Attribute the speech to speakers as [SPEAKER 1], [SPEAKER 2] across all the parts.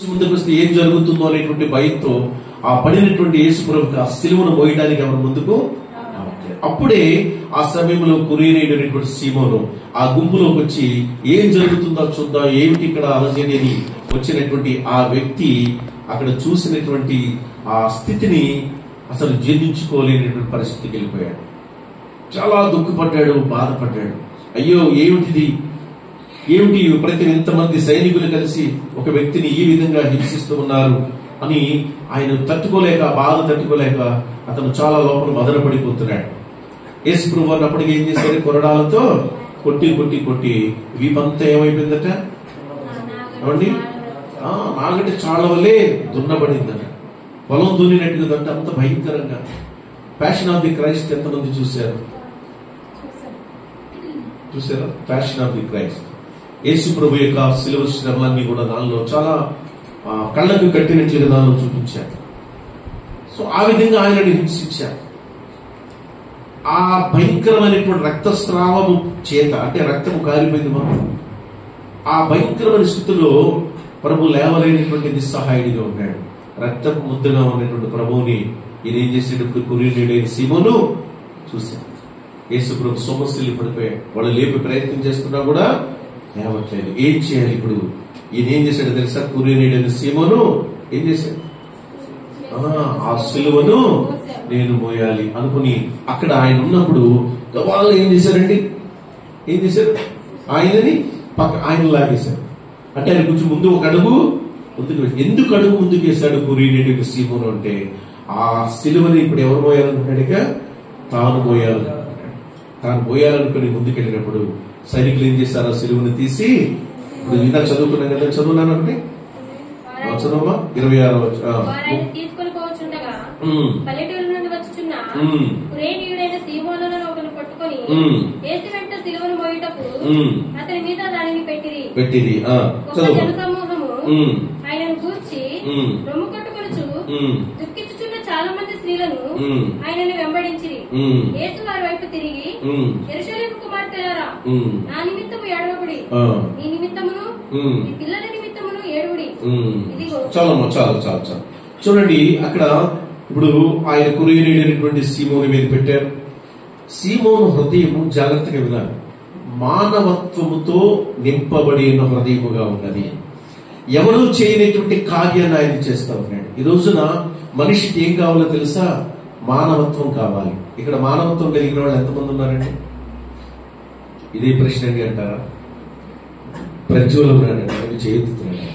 [SPEAKER 1] ముందుకు వస్తే ఏం జరుగుతుందో అనేటువంటి భయంతో ఆ పడినటువంటి యేసు ప్రభువుకి ఆ సిలువను మోయడానికి ఎవరు ముందుకు అప్పుడే ఆ సమయంలో కురేనీయుడు అనేటువంటి సీమోను ఆ గుంపులోకి వచ్చి ఏం జరుగుతుందో చూద్దాం, ఏమిటి ఇక్కడ అలజడి అని వచ్చినటువంటి ఆ వ్యక్తి అక్కడ చూసినటువంటి ఆ స్థితిని అసలు జీర్ణించుకోలేనటువంటి పరిస్థితికి వెళ్ళిపోయాడు. చాలా దుఃఖపడ్డాడు, బాధపడ్డాడు. అయ్యో ఏమిటిది, ఏమిటి ప్రతి ఎంతమంది సైనికులు కలిసి ఒక వ్యక్తిని ఈ విధంగా హింసిస్తూ ఉన్నారు అని ఆయన తట్టుకోలేక, బాధ తట్టుకోలేక అతను చాలా లోపల మదనపడిపోతున్నాడు. యేసు ప్రభువు అన్నప్పటికీ ఏం చేశారు, కొరడాలతో కొట్టి కొట్టి కొట్టి వీపంతా ఏమైపోయిందట, ఏమండి నాగటి చాళ్ళ వల్లే దున్నబడిందట, పొలం దున్నినట్టుగా అంత భయంకరంగా. ప్యాషన్ ఆఫ్ ది క్రైస్ట్ ఎంతమంది చూశారా? ప్యాషన్ ఆఫ్ ది క్రైస్ట్ యేసు ప్రభు యొక్క సిలువ శ్రమలన్నీ కూడా దానిలో చాలా కళ్ళకు కట్టినట్లుగా దానిలో చూపించారు. సో ఆ విధంగా ఆయనని హింసించారు. ఆ భయంకరమైనటువంటి రక్తస్రావము చేత, అంటే రక్తము కారిపోయింది మనం, ఆ భయంకరమైన స్థితిలో ప్రభు లేవలేనటువంటి నిస్సహాయుడిగా ఉన్నాడు. రక్తపు ముద్దగా ఉన్నటువంటి ప్రభువుని ఈయన ఏం చేసేటప్పుడు కురేనీయుడైన సీమోను చూశాడు. యేసు ప్రభు సొమ్మసిల్లి పడిపోయాడు. వాళ్ళు లేపి ప్రయత్నం చేస్తున్నా కూడా లేవట్లేదు. ఏం చేయాలి ఇప్పుడు? ఈయన ఏం చేశాడు తెలుసా? కురేనీయుడైన సీమోను ఏం చేశాడు, ఆ సిలువను నేను మోయాలి అనుకుని అక్కడ ఆయన ఉన్నప్పుడు వాళ్ళు ఏం చేశారండి, ఏం చేశారు, ఆయనని ఆయన లాగేశారు. అంటే ఆయన కొంచెం ముందు ఒక అడుగు ముందుకు వేసి, ఎందుకు అడుగు ముందుకు వేశాడు కురేనీయుడైన సీమోను అంటే, ఆ సిలువని ఇప్పుడు ఎవరు మోయాలనుకున్నాడుక, తాను మోయాలనుకున్నాడు. తాను మోయాలనుకుని ముందుకెళ్ళినప్పుడు సైనికులు ఏం చేశారు, ఆ సిలువని తీసి, ఇప్పుడు ఇందాక చదువుకున్నాం కదా, చదువున్నాను అంటే చదువమ్మా 26
[SPEAKER 2] పల్లెటూరు నుండి వచ్చుచున్న కురేనీయుడైన సీమోనును ఒకరు పట్టుకొని యేసు వెంట సిలువను మోయుటకు అతని మీద దానిని పెట్టిరి. గొప్ప జనసమూహము ఆయనను గూర్చి రొమ్ము కొట్టుకొనుచు దుఃఖించుచున్న చాలా మంది స్త్రీలను ఆయనను వెంబడించిరి. యేసు వారి వైపు తిరిగి, యెరూషలేము కుమార్తెలారా, నా నిమిత్తము ఏడవకుడి, నీ నిమిత్తమును నీ పిల్లల నిమిత్తమును ఏడువుడి.
[SPEAKER 1] చూడండి అక్కడ ఇప్పుడు ఆయన కురేనీయుడైనటువంటి సీమోను మీద పెట్టారు. సీమోను హృదయము జాగ్రత్తగా వినాలి, మానవత్వముతో నింపబడిన హృదయముగా ఉన్నది. ఎవరు చేయనటువంటి కార్యాన్ని ఆయన చేస్తా ఉన్నాడు. ఈ రోజున మనిషికి ఏం కావాలో తెలుసా? మానవత్వం కావాలి. ఇక్కడ మానవత్వం కలిగిన వాళ్ళు ఎంతమంది ఉన్నారండి? ఇదే ప్రశ్న అంటారా? ప్రజ్వలం ఉన్నాడండి, చేతుతున్నాడు.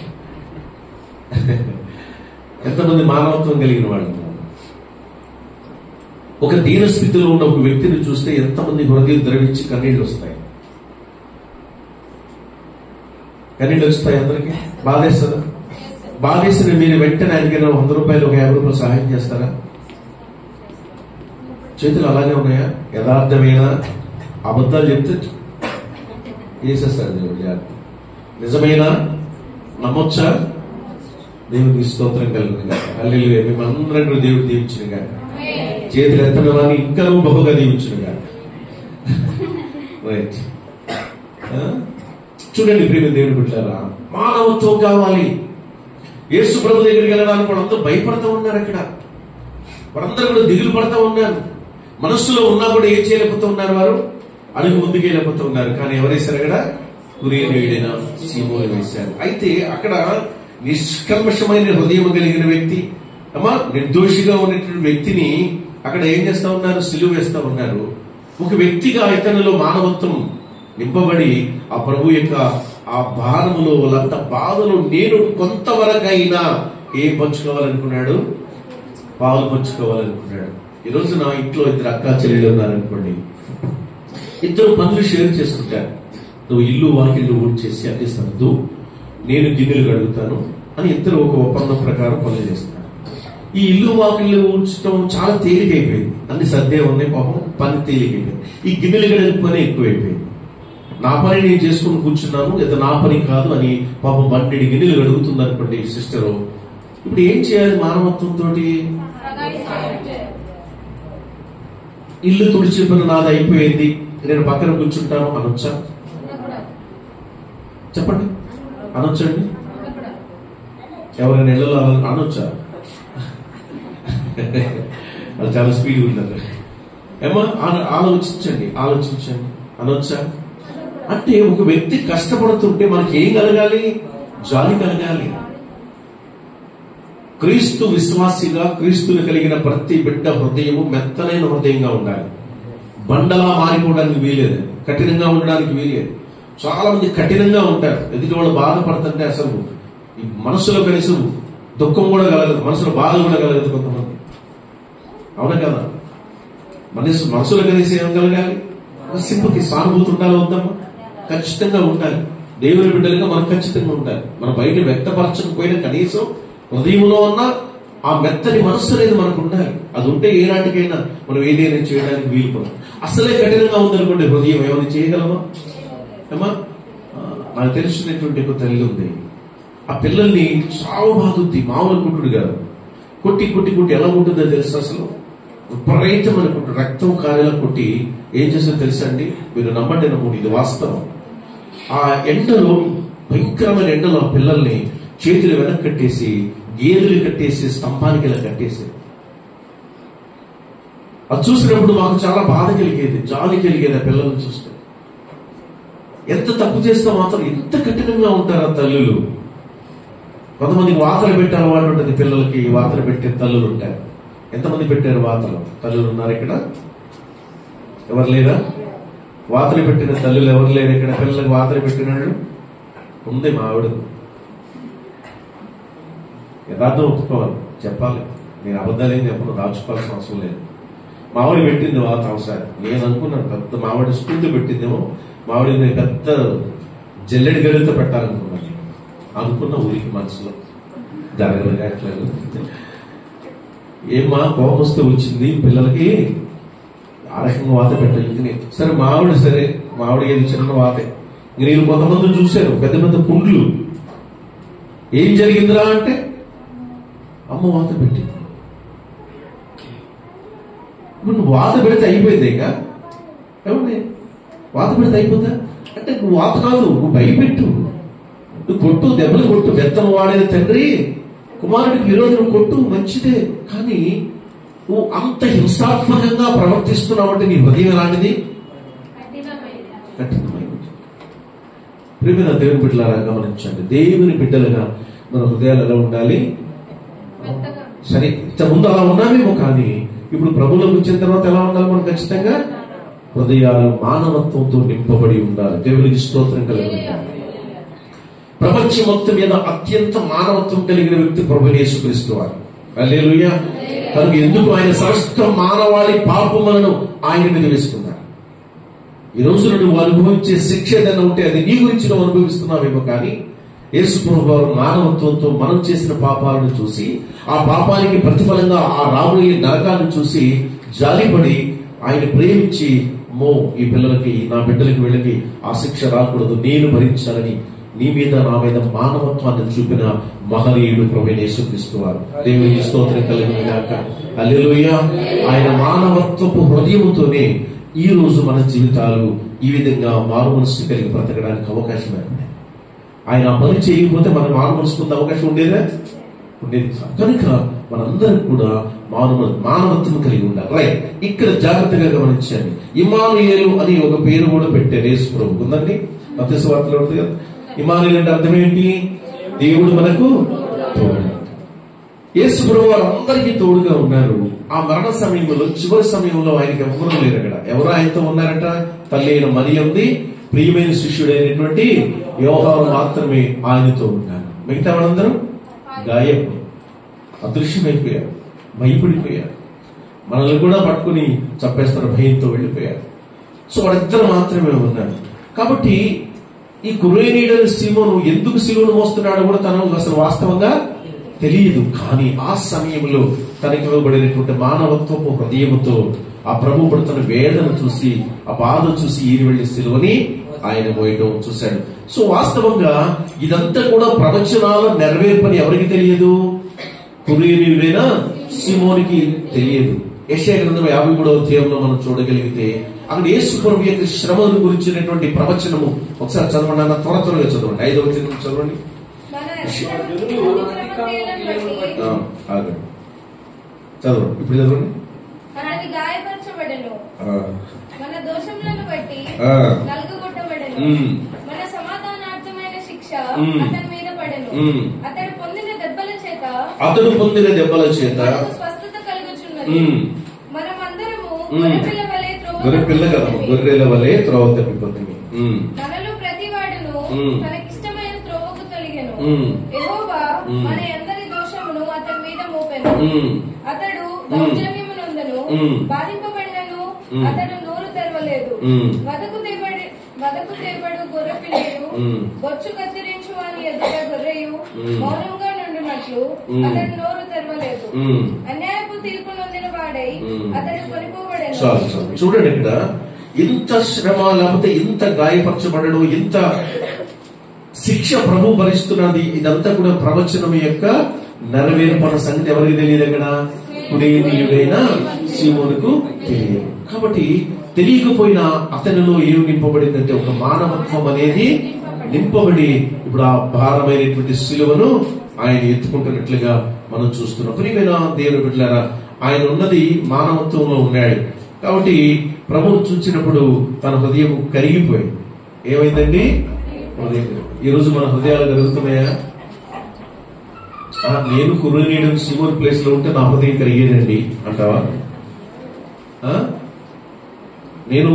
[SPEAKER 1] ఎంతమంది మానవత్వం కలిగిన వాళ్ళు? ఒక దీన స్థితిలో ఉన్న ఒక వ్యక్తిని చూస్తే ఎంతమంది హృదయం ద్రవించి కన్నీళ్ళు వస్తాయి. కన్నీళ్ళు వస్తాయి అందరికి. బాధేస్తుందా? బాధేసిన మీరు వెంటనే ఆయనకైనా 100 రూపాయలు, 50 రూపాయలు సహాయం చేస్తారా? చేతులు అలాగే ఉన్నాయా? యథార్థమైన అబద్ధాలు చెప్తే చేసేస్తాడు దేవుడు. జాగ్రత్త. నిజమైన నమ్మొచ్చా? దేవుడికి స్తోత్రం కలుగుతుంది. హల్లెలూయా. మేమందరం దేవుడు దీవించునుగా. చేతులు ఎత్తన వారిని ఇంకా బహుగా దీవించునుగా. రైట్. చూడండి ప్రేమ దేవుడు బిడ్డలారా, మానవత్వం కావాలి. యేసు ప్రభు దగ్గరికి వెళ్ళడానికి వాళ్ళందరూ భయపడతా ఉన్నారు. అక్కడ వాళ్ళందరూ కూడా దిగులు పడతా ఉన్నారు. మనస్సులో ఉన్నా కూడా ఏం చేయలేకపోతూ ఉన్నారు, వారు అడుగు ముందుకు వెళ్ళిపోతూ ఉన్నారు. కానీ ఎవరేశారు అక్కడ? కురేనీయుడైన సీమోను వేశారు. అయితే అక్కడ నిష్కల్మషమైన హృదయం కలిగిన వ్యక్తి, నిర్దోషిగా ఉన్నటువంటి వ్యక్తిని అక్కడ ఏం చేస్తా ఉన్నారు? సిలువ వేస్తా ఉన్నారు. ఒక వ్యక్తిగా ఇతనిలో మానవత్వం నింపబడి ఆ ప్రభు యొక్క ఆ భారములో, వాళ్ళంత బాధలో నేను కొంతవరకైనా ఏం పంచుకోవాలనుకున్నాడు? పాలు పంచుకోవాలనుకున్నాడు. ఈ రోజు నా ఇంట్లో 2 అక్కా చెల్లెలు ఉన్నారనుకోండి, 2 పనులు షేర్ చేసుకుంటారు. నువ్వు ఇల్లు వాకిళ్ళు ఊడ్చేసి అందిస్తాను, నేను గిన్నెలు కడుగుతాను అని 2 ఒక ఒప్పందం ప్రకారం పనులు చేస్తారు. ఈ ఇల్లు వాకిళ్ళు ఊడ్చడం చాలా తేలికైపోయింది. అన్ని సర్దే ఉన్నాయి, పాపం పని తేలికైపోయింది. ఈ గిన్నెలు కడిగిన పని ఎక్కువైపోయింది. నా పని నేను చేసుకుని కూర్చున్నాను, లేదా నా పని కాదు అని పాపం 12 గిన్నెలు కడుగుతుంది అనుకోండి సిస్టరు. ఇప్పుడు ఏం చేయాలి? మానవత్వంతో ఇల్లు తుడిచి పని నాది అయిపోయింది, నేను పక్కన కూర్చుంటాను అనొచ్చా? చెప్పండి, అనొచ్చండి? ఎవరైనా ఇళ్లలో అనొచ్చా? అది చాలా స్పీడ్ ఉన్నారు. ఏమో ఆలోచించండి అనొచ్చా? అంటే ఒక వ్యక్తి కష్టపడుతుంటే మనకి ఏం కలగాలి? జాలి కలగాలి. క్రీస్తు విశ్వాసిగా క్రీస్తుని కలిగిన ప్రతి బిడ్డ హృదయము మెత్తనైన హృదయంగా ఉండాలి. బండలా మారిపోవడానికి వీలేదు, కఠినంగా ఉండడానికి వీలేదు. చాలా మంది కఠినంగా ఉంటారు. ఎదుటి వాళ్ళు బాధపడుతుంటే అసలు ఈ మనసులో కనీసం దుఃఖం కూడా కలగదు, మనసులో బాధ కూడా కలగదు కొంతమంది. అవునా కదా? మనసులో కనీసం ఏం కలగాలి? సింపతి, సానుభూతి ఉండాలి. వద్దమ్మా, ఖచ్చితంగా ఉండాలి. దేవుని బిడ్డలుగా మనం ఖచ్చితంగా ఉండాలి. మనం బయట వ్యక్తపరచకపోయినా కనీసం హృదయంలో ఉన్న ఆ మెత్తని మనస్సు అనేది మనకు ఉండాలి. అది ఉంటే ఏనాటికైనా మనం ఏదైనా చేయడానికి వీలు పడదు. అసలే కఠినంగా ఉందనుకోండి హృదయం, ఏమైనా చేయగలమా? ఏమా, నాకు తెలిసినటువంటి ఒక తల్లి ఉంది. ఆ పిల్లల్ని చాలా బాగుంది, మామూలు కుట్టుడు కాదు. కొట్టి కొట్టి కొట్టి ఎలా ఉంటుందో తెలుసు? అసలు విపరీతమైన కొట్టు, రక్తం కాలేలా కొట్టి ఏం చేస్తుందో తెలుసా అండి? మీరు నమ్మండి నమ్ముడు, ఇది వాస్తవం. ఆ ఎండలో, భయంకరమైన ఎండలో ఆ పిల్లల్ని చేతులు వెనక్కి కట్టేసి, గేదెలు కట్టేసి, స్తంభానికి ఇలా కట్టేసి, అది చూసినప్పుడు మాకు చాలా బాధ కలిగేది, జాలి కలిగేది. ఆ పిల్లల్ని చూస్తే ఎంత తప్పు చేస్తే మాత్రం ఎంత కఠినంగా ఉంటారు ఆ తల్లులు. కొంతమందికి వాతలు పెట్టే అలవాటు ఉంటుంది పిల్లలకి. వాతలు పెట్టే తల్లులు ఉంటారు. ఎంతమంది పెట్టారు వాతలు? తల్లులు ఉన్నారు ఇక్కడ? ఎవరు లేరా? వాతలు పెట్టిన తల్లులు ఎవరు లేరు ఇక్కడ? పిల్లలకి వాతలు పెట్టినాడు ఉంది మా ఆవిడ. యథార్థం ఒప్పుకోవాలి, చెప్పాలి. నేను అబద్ధాలు ఏం చెప్పను, దాచుకోవాల్సిన అవసరం లేదు. మావిడి పెట్టింది వాత అవసరం. నేను అనుకున్నాను పెద్ద మావిడి స్కూల్తో పెట్టిందేమో, మావిడి నేను పెద్ద జల్లెడి గడితో పెట్టాలనుకున్నాను. అనుకున్న ఊరికి మనసులో జరగలేదు. ఏమా కోపం వస్తే వచ్చింది పిల్లలకి ఆ రకంగా వాత పెట్టాలి. సరే మావిడి, సరే మావిడి ఏది చిన్న వాతే. నేను కొంతమంది చూశాను పెద్ద పెద్ద పుండ్లు. ఏం జరిగిందిరా అంటే అమ్మ వాత పెట్టింది. ఇప్పుడు నువ్వు వాత పెడితే అయిపోయింది. ఇక ఏమండి, వాత పెడితే అయిపోతా అంటే నువ్వు వాత కాదు, నువ్వు భయపెట్టు, నువ్వు కొట్టు, దెబ్బలు కొట్టు. బెత్తం వాడేది తండ్రి కుమారుడికి విరోధం కొట్టు, మంచిదే. కానీ నువ్వు అంత హింసాత్మకంగా ప్రవర్తిస్తున్నావంటే నీ హృదయం ఎలాంటిది? కఠినమైనది. ప్రియమైన దేవుని బిడ్డలారా గమనించండి, దేవుని బిడ్డలుగా మన హృదయాలు ఎలా ఉండాలి? సరే, ఇంతకుముందు అలా ఉన్నామేమో, కానీ ఇప్పుడు ప్రభువులోకి వచ్చిన తర్వాత ఎలా ఉండాలి? మనం ఖచ్చితంగా హృదయాలు మానవత్వంతో నింపబడి ఉండాలి. దేవునికి స్తోత్రం కలిగి ఉండాలి. ప్రపంచం మొత్తం మీద అత్యంత మానవత్వం కలిగిన వ్యక్తి ప్రభువైన యేసుక్రీస్తు వారు. హల్లెలూయా. కనుక ఎందుకు ఆయన సమస్త మానవాళి పాపములను ఆయన మీద వేసుకున్నారు. ఈ రోజు నువ్వు అనుభవించే శిక్ష ఏదైనా ఉంటే అది నీ గురించి నువ్వు అనుభవిస్తున్నావేమో, కానీ యేసు ప్రభువు వారు మానవత్వంతో మనం చేసిన పాపాలను చూసి, ఆ పాపానికి ప్రతిఫలంగా ఆ రాబోయే నరకాన్ని చూసి జాలిపడి ఆయన ప్రేమించి, ఈ పిల్లలకి, నా బిడ్డలకి, వీళ్ళకి ఆ శిక్ష రాకూడదు, నేను భరించాలని నీ మీద నా మీద మానవత్వాన్ని చూపిన మహనీయుడు ప్రభువైన యేసుక్రీస్తు వారు. దేవునికి స్తోత్రం కలుగును గాక. హల్లెలూయా. ఆయన మానవత్వపు హృదయముతోనే ఈ రోజు మన జీవితాలు ఈ విధంగా మారు మనసు కలిగి బ్రతకడానికి అవకాశం ఏర్పడింది. ఆయన పని చేయకపోతే మనం మారు మనసుకునే అవకాశం ఉండేది కనుక మనందరం కూడా మానవత్వం కలిగి ఉండాలి. రైట్, ఇక్కడ జాగ్రత్తగా గమనించండి. ఇమ్మానుయేలు అని ఒక పేరు కూడా పెట్టారు యేసు ప్రభు. ఉందండి, మత్తయి సువార్తలో ఉంటుంది కదా. ఇమ్మానుయేలు అంటే అర్థం ఏంటి? దేవుడు మనకు తోడు. యేసు ప్రభు వారు అందరికీ తోడుగా ఉన్నారు. ఆ మరణ సమయంలో, చివరి సమయంలో ఆయనకి ఎవరు లేరు. అక్కడ ఎవరు ఆయనతో ఉన్నారట? తల్లి అయిన మరియుంది, ప్రియమైన శిష్యుడైనటువంటి యోహాను మాత్రమే ఆయనతో ఉన్నారు. మిగతా వాళ్ళందరూ గాయం, అదృశ్యమైపోయారు, భయపడిపోయారు. మనల్ని కూడా పట్టుకుని చంపేస్తారు, భయంతో వెళ్ళిపోయారు. సో వాళ్ళిద్దరు మాత్రమే ఉన్నారు. కాబట్టి ఈ కురేనీయుడైన సీమోను ఎందుకు సిలువను మోస్తున్నాడో కూడా తనకు అసలు వాస్తవంగా తెలియదు. కానీ ఆ సమయంలో తనకి ఇవ్వబడినటువంటి మానవత్వపు హృదయముతో ఆ ప్రభు పడుతున్న వేదన చూసి, ఆ బాధ చూసి ఈరి వెళ్లి సిలువని ఆయన మోయడం చూశాడు. సో వాస్తవంగా ఇదంతా కూడా ప్రవచనాల నెరవేర్పని ఎవరికి తెలియదు? కురేనీయుడైన సీమోనికి తెలియదు. యెషయా గ్రంథం 53వ అధ్యాయంలో మనం చూడగలిగితే అక్కడ యేసు ప్రభు యొక్క శ్రమను గురించినటువంటి ప్రవచనము ఒకసారి చదవండి అన్న, త్వరగా చదవండి. 5వ వచనం చదవండి. ఆగండి, చదవండి, ఇప్పుడు చదవండి.
[SPEAKER 2] మనకి గాయపరచబడెను, మన దోషములను బట్టి నలుగగొట్టబడెను, మన సమాధానార్థమైన శిక్ష అతని మీద పడెను, అతడు పొందిన దెబ్బల చేత స్వస్థత కలుగుచున్నది. మనమందరము
[SPEAKER 1] గొర్రెల వలె త్రోవ తప్పిపోతుంది.
[SPEAKER 2] మనలో ప్రతి వాడును తనకిష్టమైన త్రోవకు తొలగెను. యెహోవా మన అందరి దోషమును అతని మీద మోపెను. అతడు దౌర్జన్యమునందును బాధింపబడినను అతడు నోరు తెరవలేదు. వదకు తేబడు గొర్రె పిల్లలు బొచ్చు కత్తిరించు అని ఎదుట గొర్రెయు మౌనంగా నుండినట్లు అతడు నోరు తెరవలేదు. అన్యాయపు తీర్పు నొందిన వాడై అతడు కొనిపోబడెను.
[SPEAKER 1] చూడండి, ఇక్కడ ఇంత శ్రమ, లేకపోతే ఇంత గాయపరచబడడం, ఇంత శిక్ష ప్రభు భరిస్తున్నది, ఇదంతా కూడా ప్రవచనం యొక్క నెరవేర్పణ సంగతి ఎవరికి తెలియదు. అక్కడ కురేనీయుడైన సీమోనుకు తెలియదు. కాబట్టి తెలియకపోయినా అతనిలో ఏమి నింపబడిందంటే ఒక మానవత్వం అనేది నింపబడి ఇప్పుడు ఆ భారమైనటువంటి సిలువను ఆయన ఎత్తుకుంటున్నట్లుగా మనం చూస్తున్నాం. ప్రియమైన దేవుని బిడ్డలారా, ఆయన ఉన్నది మానవత్వంలో ఉన్నాడు. కాబట్టి ప్రభువు చూసినప్పుడు తన హృదయం కరిగిపోయింది. ఏమైందండి? ఈ రోజు మన హృదయాలు కరుగుతున్నాయా? నేను కుర్రనీయుడు సీమోన్ ప్లేస్ లో ఉంటే నా హృదయం కరిగేదండి అంటావా? నేను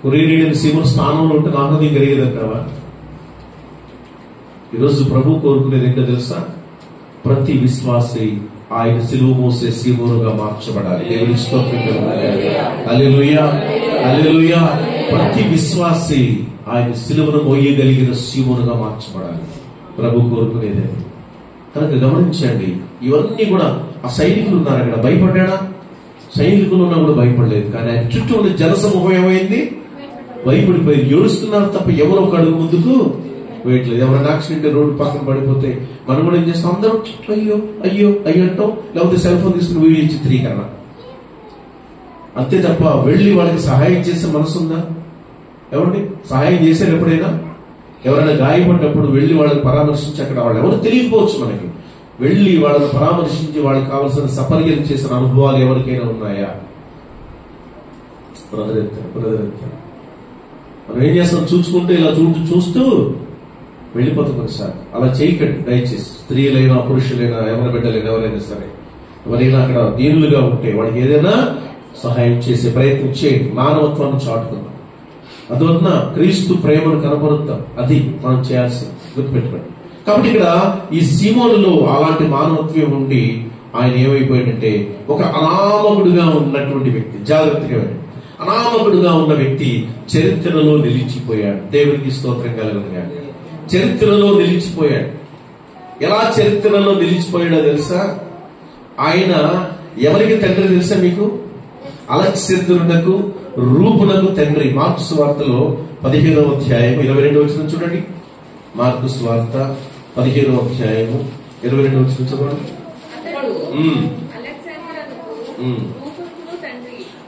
[SPEAKER 1] కుర్రనీయుడు సీమోన్ స్థానంలో ఉంటే నా హృదయం కరిగేదంటావా? ఈరోజు ప్రభు కోరుకునేది ఏంటో తెలుసా? ప్రతి విశ్వాసి ఆయన సిలువ మోసే సీమోనుగా మార్చబడాలి. దేవుని స్తోత్రం. హల్లెలూయా, హల్లెలూయా. ప్రతి విశ్వాసి ఆయన సిలువను మోయగలిగిన సీమోనుగా మార్చబడాలి. ప్రభు కోరుకునేది. కనుక గమనించండి, ఇవన్నీ కూడా ఆ సైనికులు ఉన్నారు అక్కడ. భయపడ్డా? సైనికులు ఉన్నా కూడా భయపడలేదు. కానీ ఆయన చుట్టూ ఉన్న జనసమూహం ఏమైంది? భయపడిపోయింది. ఏడుస్తున్నారు తప్ప ఎవరో ఒక అడుగు ముందుకు వేయట్లేదు. ఎవరైనా యాక్సిడెంట్ రోడ్డు పక్కన పడిపోతే మనం కూడా ఏం చేస్తాం? అందరం అయ్యో అయ్యో అయ్యో అంటాం, లేకపోతే సెల్ ఫోన్ తీసుకుని వీడియో చిత్రీకరణ, అంతే తప్ప వెళ్ళి వాళ్ళకి సహాయం చేసే మనసు ఉందా? ఎవరిని సహాయం చేశారు ఎప్పుడైనా? ఎవరైనా గాయపడ్డప్పుడు వెళ్ళి వాళ్ళని పరామర్శించి, అక్కడ వాళ్ళు ఎవరు తెలియకపోవచ్చు మనకి, వెళ్ళి వాళ్ళని పరామర్శించి వాళ్ళకి కావాల్సిన సపర్యలు చేసిన అనుభవాలు ఎవరికైనా ఉన్నాయా? బ్రదర్ మనం ఏం చేస్తాం? చూసుకుంటూ ఇలా చూస్తూ వెళ్ళిపోతాం సార్. అలా చేయకండి దయచేసి. స్త్రీలైనా పురుషులైనా ఎవరి బిడ్డలైనా ఎవరైనా సరే ఎవరైనా అక్కడ దీనులుగా ఉంటే వాడికి ఏదైనా సహాయం చేసే ప్రయత్నం చేయండి. మానవత్వాన్ని చాటుకుందాం. అందువలన క్రీస్తు ప్రేమను కనపరుద్దాం. అది మనం చేయాల్సింది, గుర్తుపెట్టుకోండి. కాబట్టి ఇక్కడ ఈ సీమోనులో అలాంటి మానవత్వం ఉండి ఆయన ఏమైపోయాడంటే ఒక అనామకుడుగా ఉన్నటువంటి వ్యక్తి. జాగ్రత్తగా అనామకుడుగా ఉన్న వ్యక్తి చరిత్రలో నిలిచిపోయాడు. దేవునికి స్తోత్రం కలుగునుగాక. చరిత్రలో నిలిచిపోయాడు. ఎలా చరిత్రలో నిలిచిపోయాడో తెలుసా? ఆయన ఎవరికి తండ్రి తెలుసా మీకు? అలెగ్జాంద్రునకు రూపునకు తండ్రి. మార్కు సువార్తలో 15వ అధ్యాయం 22వ వచనం చూడండి. మార్కు సువార్త 15వ అధ్యాయం 22వ వచనం చూడండి.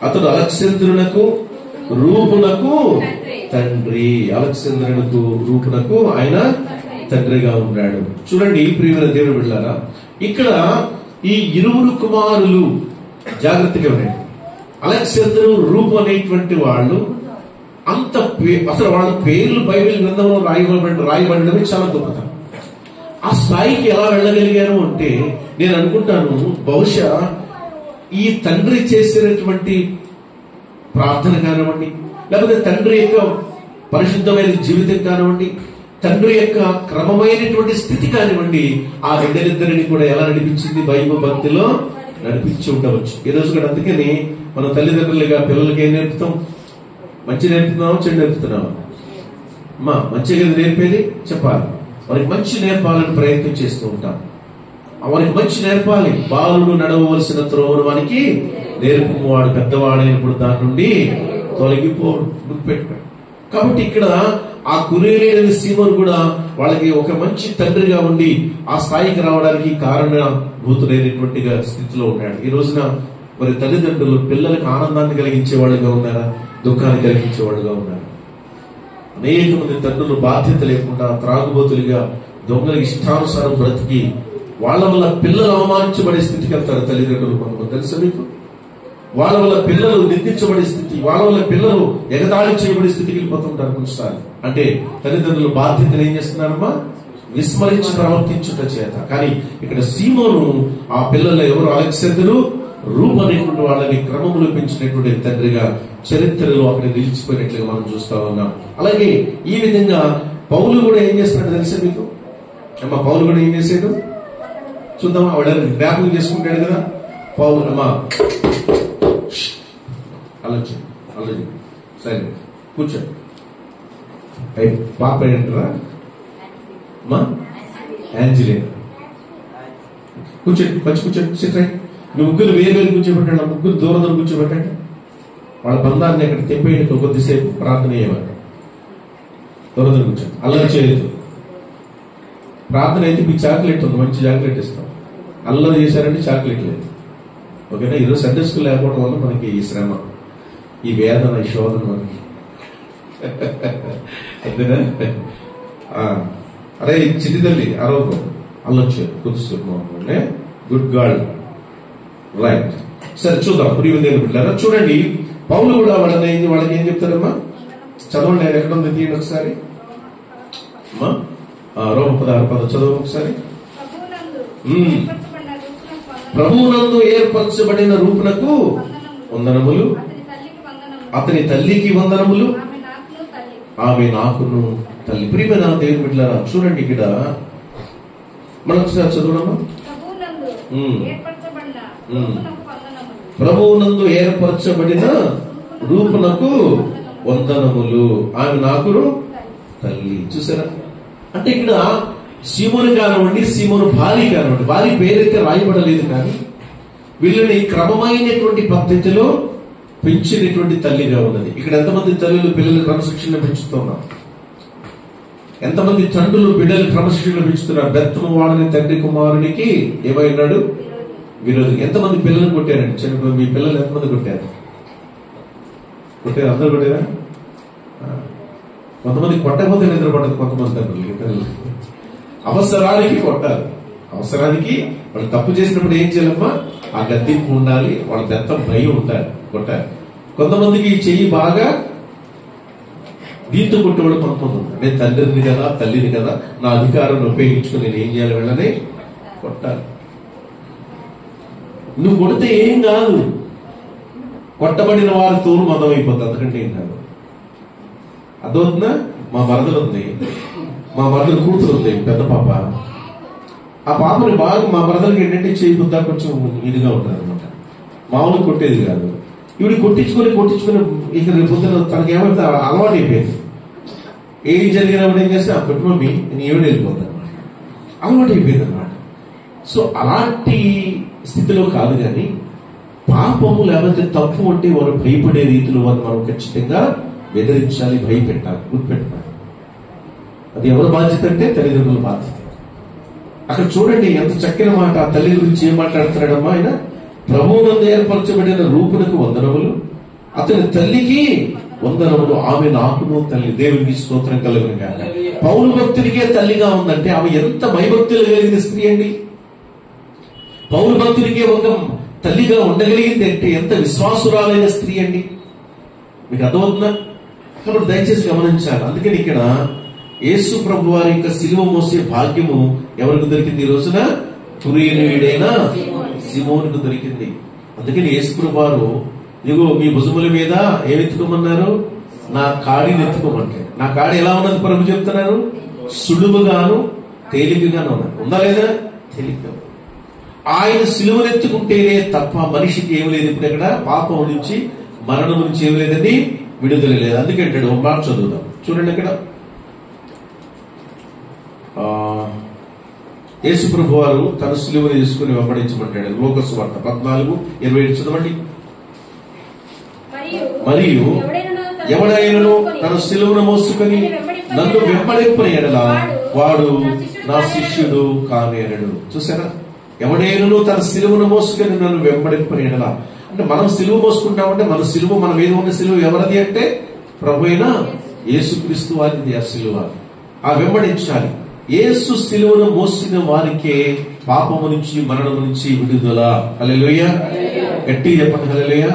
[SPEAKER 1] అతడు అలెగ్జాంద్రునకు రూపునకు తండ్రి. అలెగ్జాంద్రునకు రూపునకు ఆయన తండ్రిగా ఉన్నాడు. చూడండి ప్రియమైన దేవుని బిడ్డలారా, ఇక్కడ ఈ ఇరువురు కుమారులు జాగ్రత్తగా ఉన్నాయి. అలెగ్జాంద్రు, రూపు అనేటువంటి వాళ్ళు అంత అసలు వాళ్ళ పేర్లు బైబిల్ గ్రంథంలో రాయబడమే చాలా గొప్పతనం. ఆ స్థాయికి ఎలా వెళ్ళగలిగారు అంటే నేను అనుకుంటాను, బహుశా ఈ తండ్రి చేసినటువంటి ప్రార్థన కానివ్వండి, లేకపోతే తండ్రి యొక్క పరిశుద్ధమైన జీవితం కానివ్వండి, తండ్రి యొక్క క్రమమైనటువంటి స్థితి కానివ్వండి, ఆ బిడ్డలిద్దరిని కూడా ఎలా నడిపించింది? బైబిల్ భక్తిలో నడిపించి ఉండవచ్చు. ఈ రోజు కూడా అందుకని మనం తల్లిదండ్రులుగా పిల్లలకి ఏం నేర్పుతాం? మంచి నేర్పుతున్నామా, చెడు నేర్పుతున్నామా? మంచిగా నేర్పేది చెప్పాలి. వారికి మంచి నేర్పాలని ప్రయత్నం చేస్తూ ఉంటాం. వారికి మంచి నేర్పాలి. బాలుడు నడవవలసిన త్రోవను వానికి నేర్పు, వాడు పెద్దవాడైనప్పుడు దాని నుండి తొలగిపోడు. గుర్తుపెట్టుకోండి. కాబట్టి ఇక్కడ ఆ కురేనీయుడైన సీమోను కూడా వాళ్ళకి ఒక మంచి తండ్రిగా ఉండి ఆ స్థాయికి రావడానికి కారణభూతులైనటువంటి స్థితిలో ఉన్నాడు. ఈ రోజున మరి తల్లిదండ్రులు పిల్లలకు ఆనందాన్ని కలిగించేవాడుగా ఉన్నారా, దుఃఖాన్ని కలిగించేవాడుగా ఉన్నారా? అనేక మంది తండ్రులు బాధ్యత లేకుండా త్రాగుబోతులుగా దొంగల ఇష్టానుసారం బ్రతికి వాళ్ళ వల్ల పిల్లలు అవమానించబడే స్థితికి వెళ్తారు తల్లిదండ్రులు. కొంతమంది తెలుసా మీకు? వాళ్ళ వల్ల పిల్లలు నిందించబడే స్థితి, వాళ్ళ వల్ల పిల్లలు ఎగతాళి చేయబడే స్థితికి వెళ్ళిపోతుంటారు కొన్నిసార్లు. అంటే తల్లిదండ్రుల బాధ్యతను ఏం చేస్తున్నారమ్మా? విస్మరించి ప్రవర్తించుట చేత. కానీ ఇక్కడ సీమోను ఆ పిల్లలు ఎవరు? అలెగ్జాండరు రూపనేటువంటి వాళ్ళని క్రమములు పెంచినటువంటి తండ్రిగా చరిత్రలో అక్కడ నిలిచిపోయినట్లుగా మనం చూస్తా ఉన్నాం. అలాగే ఈ విధంగా పౌలు కూడా ఏం చేస్తున్నాడు తెలుసా మీకు? అమ్మా పౌలు కూడా ఏం చేశాడు చూద్దామా? వాడు జ్ఞాపకం చేసుకుంటాడు కదా పౌలు. అమ్మా అలా సరే కూర్చో. పాప ఏంటరా అమ్మా? యాంజిలేనా. కూర్చోండి, మంచి కూర్చోండి, సిట్రాయి. మీ ముగ్గురు వేరు కూర్చోబెట్టండి, ఆ ముగ్గురు దూరం దూరం కూర్చోబెట్టండి. వాళ్ళ బంధాన్ని అక్కడ తెంపేయండి. కొద్దిసేపు ప్రార్థన చేయమని దూరం దూరం కూర్చోండి. అల్లరి చేయలేదు. ప్రార్థన అయితే మీకు చాక్లెట్ ఉంది, మంచి చాక్లెట్ ఇస్తాం. అల్లరి చేశారంటే చాక్లెట్ లేదు. ఓకేనా? ఈరోజు సండే స్కూల్ లేకపోవడం వల్ల మనకి ఈ శ్రమ, ఈ వేదన, ఈ శోధన మనకి. అంతేనా? అరే చిట్టి తల్లి ఆరోగ్యం అల్లొచ్చారు కొద్దిసేపు. Good God, right. సరే చూద్దాం. ప్రియమైన బిడ్డలారా చూడండి, పౌలు కూడా వాళ్ళకి ఏం చెప్తారమ్మా? చదవండి. నేను ఎక్కడ ఉంది తీయండి ఒకసారి అమ్మా. రోమ 16 చదవ ఒకసారి. ప్రభువునందు ఏర్పరచబడిన రూపునకు వందనములు, అతని తల్లికి వందనములు, ఆమె నాకును తల్లి. ప్రియమైన దేవుని బిడ్డలారా చూడండి, ఇక్కడ మనం ఒకసారి చదవడమ్మా. ప్రభువునందు ఏర్పరచబడిన రూపునకు వందనములు, ఆమె నాకును తల్లి. చూసారా? అంటే ఇక్కడ సీమోను కానివ్వండి, సీమోను భార్య కానివ్వండి, భార్య పేరైతే రాయబడలేదు, కానీ వీళ్ళని క్రమమైనటువంటి పద్ధతిలో పెంచినటువంటి తల్లిగా ఉన్నది. ఇక్కడ ఎంతమంది తల్లులు పిల్లలు క్రమశిక్షణ పెంచుతున్నారు? ఎంతమంది తండ్రులు బిడ్డలు క్రమశిక్షణ పెంచుతున్నారు? బెత్తము వాడని తండ్రి కుమారునికి ఏమైనాడు? విరోధి. ఎంతమంది పిల్లలు కొట్టారండి? చిన్నప్పుడు మీ పిల్లలు ఎంతమంది కొట్టారు? కొట్టారు? అందరూ కొట్టారా? కొంతమంది కొట్టకపోతే నిద్ర పడదు. కొంతమంది తండ్రులు అవసరానికి కొట్టాలి. అవసరానికి వాళ్ళు తప్పు చేసినప్పుడు ఏం చేయాలమ్మా? ఆ గద్దింపు ఉండాలి, వాళ్ళ బెత్తం భయం ఉండాలి, కొట్టాలి. కొంతమందికి చెయ్యి బాగా దీంతో కొట్టేవాడు కొంతమంది ఉంటారు. నేను తండ్రిని కదా, తల్లిని కదా, నా అధికారాన్ని ఉపయోగించుకుని నేను ఏం చేయాలి? వెళ్ళని కొట్టాలి. నువ్వు కొడితే ఏం కాదు, కొట్టబడిన వారి తోరు మదం అయిపోతుంది, అందుకంటే ఏం కాదు. అదవుతుందా? మా మరదలు ఉంది, మా మరదలు కూతురు ఉంది, పెద్ద పాప. ఆ పాపని బాగా మా మరదలకి ఏంటంటే చేయబుద్దా కొంచెం ఇదిగా ఉంటుంది అనమాట. మామూలు కొట్టేది కాదు. ఇవి కొట్టించుకొని ఇక రేపు తనకి ఏమంటే అలవాటు అయిపోయింది. ఏం జరిగినప్పుడు ఏం చేస్తే అప్పటి మమ్మీ నేను ఏమిటి వెళ్ళిపోతాను అనమాట. అలవాటు అయిపోయింది అనమాట. సో అలాంటి స్థితిలో కాదు, కానీ పాపము లేకపోతే తప్పు అంటే వారు భయపడే రీతిలో వారు మనం ఖచ్చితంగా బెదిరించాలి, భయపెట్టాలి, గుర్తుపెట్టాలి. అది ఎవరి బాధ్యత అంటే తల్లిదండ్రుల బాధ్యత. అక్కడ చూడండి ఎంత చక్కని మాట. ఆ తల్లి గురించి ఏం మాట్లాడుతున్నాడమ్మా ఆయన? ప్రభువునందు ఏర్పరచబడిన రూపునకు వందనములు, అతని తల్లికి వందనములు, ఆమె నాకును తల్లి. దేవునికి స్తోత్రం కలుగును గాక. పౌలు భక్తుడికే తల్లిగా ఉందంటే ఆమె ఎంత భయభక్తులు కలిగిన స్త్రీ అండి. పౌలు భక్తుడికే ఒక తల్లిగా ఉండగలిగింది అంటే ఎంత విశ్వాసురాలైన స్త్రీ అండి. మీకు అర్థమవుతుందా? కాబట్టి దయచేసి గమనించాలి. అందుకని ఇక్కడ యేసు ప్రభు వారి యొక్క సిలువ మోసే భాగ్యము ఎవరికి దొరికింది? ఈ రోజున కురేనీయుడైన సీమోనుకు దొరికింది. అందుకని యేసు ప్రభు వారు ఇదిగో మీ భుజముల మీద ఏమెత్తుకోమన్నారు? నా కాడిని ఎత్తుకోమంటారు. నా కాడి ఎలా ఉన్నది ప్రభు చెప్తున్నారు? సులువుగాను తేలికగాను ఉన్నది. ఉందా లేదా? తేలిక. ఆయన సిలువనెత్తుకుంటేనే తప్ప మనిషికి ఏమి లేదు. ఇప్పుడు ఇక్కడ పాపం నుంచి మరణం నుంచి ఏమి లేదండి, విడుదల లేదు. అందుకంటాడు ఒక మాట చదువుదాం చూడండి. ఇక్కడ యేసు ప్రభు వారు తన సిలువను తీసుకుని వెంబడించమంటాడు. లోకసు వార్త 14:27 చదవండి. మరియు ఎవడైనను తన సిలువను మోసుకొని నన్ను వెంబడింపని ఎడల వాడు నా శిష్యుడు కానేరడు. చూసారా? ఎవడైనను తన సిలువను మోసుకొని నన్ను వెంబడింపని ఎడల అంటే మనం సిలువ మోసుకుంటామంటే మన సిలువ, మన మీద ఉన్న సిలువ ఎవరిది అంటే ప్రభు అయిన యేసుక్రీస్తు వారిది. ఆ సిలువ ఆ వెంబడించాలి. యేసు సిలువను మోసిన వారికే పాపము నుంచి మరణము నుంచి విడుదల. హల్లెలూయా. గట్టిగా చెప్పండి హల్లెలూయా.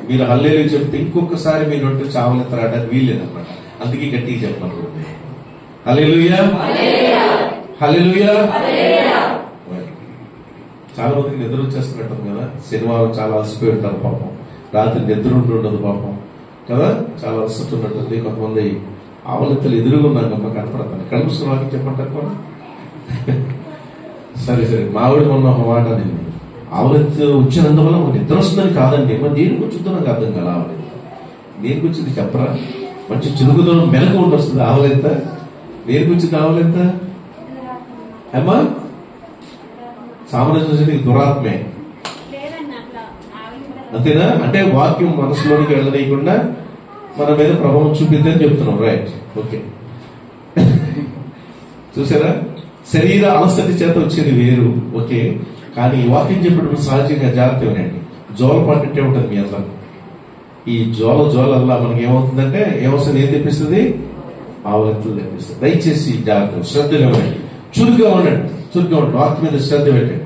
[SPEAKER 1] మీరు హల్లెలూయా చెప్తే ఇంకొకసారి మీ నోటి చావలెత్తరాడని వీల్లేదన్నమాట. అందుకే గట్టిగా చెప్పండి హల్లెలూయా. హల్లెలూయా. చాలా మందికి నిద్ర వచ్చేస్తున్నట్టుంది కదా. శనివారం చాలా అలసిపోయి ఉంటారు పాపం. రాత్రి నిద్ర ఉండదు పాపం కదా. చాలా అలసట ఉన్నట్టుంది. కొంతమంది ఆవలెత్తలు ఎదురుగా ఉన్నాను గొప్ప కనపడతాను. కడుపుసుకున్న వాకి చెప్పంటారు. సరే మావిడ మొన్న ఒక మాట అనేది, ఆవలెత్తు వచ్చినందువల్ల నిద్ర వస్తుందని కాదండి. మరి దేనికి వచ్చిందో నాకు అర్థం కదా. ఆవలెత్త దేనికి వచ్చింది చెప్పరా? మంచి చురుకుతో మెలకు ఉండి వస్తుంది ఆవలెత్త. దేనికి వచ్చింది ఆవలెత్త? అమ్మా సామాన్య దురాత్మే అంతేనా? అంటే వాక్యం మనసులోనికి వెళ్ళనీయకుండా మన మీద ప్రభావం చూపిద్దని చెప్తున్నాం. Right, okay. చూసారా, శరీర అలసటి చేత వచ్చేది వేరు, ఓకే. కానీ వాక్యం చెప్పేటప్పుడు సహజంగా జాగ్రత్త వినండి. జోల పట్టింటే ఉంటుంది మీ అందరం. ఈ జోలల్లా మనకి ఏమవుతుందంటే ఏమవుతుంది? ఏం తెప్పిస్తుంది? ఆవలెత్తలు తెప్పిస్తుంది. దయచేసి జాగ్రత్త, శ్రద్ధగా ఉండండి, చురుగ్గా ఉండండి. వాక్యం మీద శ్రద్ధ పెట్టండి.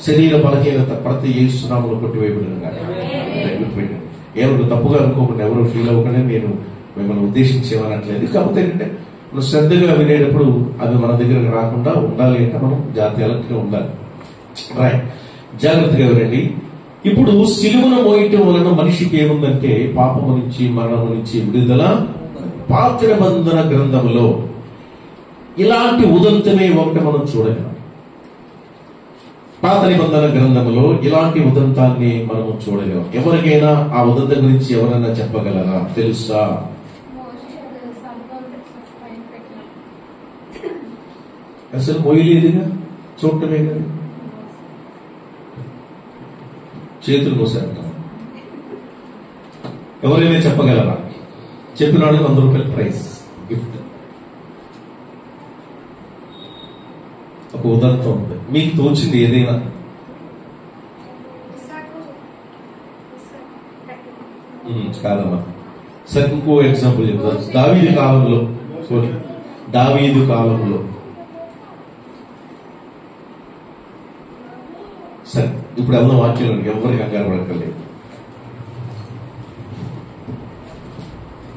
[SPEAKER 1] శరీర బలహీనత ప్రతి యేసునామములో కొట్టివేయబడును గాక. ఎవరు తప్పుగా అనుకోకుండా, ఎవరు ఫీల్ అవ్వకుండా నేను మిమ్మల్ని ఉద్దేశించేమనట్లేదు. కాకపోతే ఏంటంటే మనం శ్రద్ధగా వినేటప్పుడు అవి మన దగ్గరకు రాకుండా ఉండాలి అంటే మనం జాతీయాలకి ఉండాలి. రైట్, జాగ్రత్తగా వినండి. ఇప్పుడు సిలువను మోయటం వలన మనిషికి ఏముందంటే పాపము నుంచి మరణము నుంచి విడుదల. పాత నిబంధన గ్రంథములో ఇలాంటి ఉదంతమే ఒకటి మనం చూడగలం. పాత నిబంధన గ్రంథములో ఇలాంటి ఉదంతాన్ని మనము చూడగలం. ఎవరికైనా ఆ ఉదంతం గురించి ఎవరైనా చెప్పగలరా? తెలుసా? అసలు మోయలేదుగా, చూడటమే కదా. చేతులు మోసారు. ఎవరైనా చెప్పగలరా? చెప్పినాడు 100 రూపాయల ప్రైజ్ గిఫ్ట్. ఒక ఉదంతం ఉంది, మీకు తోచింది ఏదైనా. కాదమ్మా, సరే ఇంకో ఎగ్జాంపుల్ చెప్తాను. దావీదు కాలంలో సరే ఇప్పుడు అన్న వాక్యం ఎవరికి కంగారు పడక్కర్లేదు.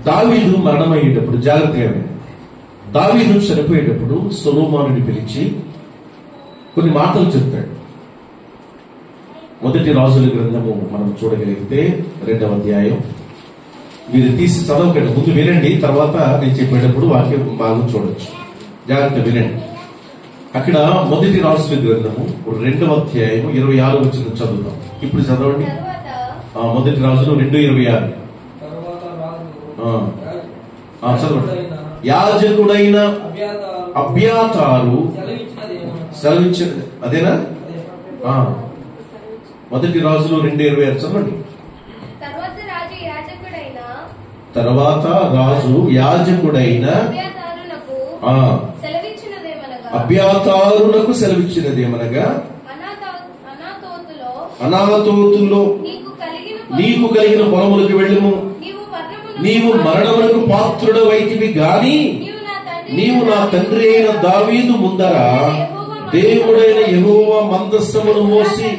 [SPEAKER 1] దావీదు మరణమయ్యేటప్పుడు జాగ్రత్తగా, దావీదు చనిపోయేటప్పుడు సొలొమోనుని పిలిచి కొన్ని మాటలు చెప్పాడు. మొదటి రాజుల గ్రంథము మనం చూడగలిగితే 2వ అధ్యాయం. మీరు తీసి చదవకండి, ముందు వినండి, తర్వాత నేను చెప్పేటప్పుడు వాక్యం బాగా చూడొచ్చు. జాగ్రత్త వినండి. అక్కడ మొదటి రాజుల గ్రంథము 2వ అధ్యాయం 26 వచనం చదువుతాం. ఇప్పుడు చదవండి. మొదటి రాజులు 2:26 చదవండి. యాజకుడైన అబ్యాతారు సెలవిచ్చిన, అదేనా? మొదటి రాజులు 2:26 చదవండి. తర్వాత రాజు యాజకుడైన అబ్యాతారునకు సెలవిచ్చినదేమనగా, అనాతోతులో నీకు కలిగిన పొలములకు వెళ్ళుము. నీవు మరణమునకు పాత్రుడవైతివి గాని నీవు నా తండ్రి అయిన దావీదు ముందర దేవుడైన యెహోవా మందస్సమును మోసి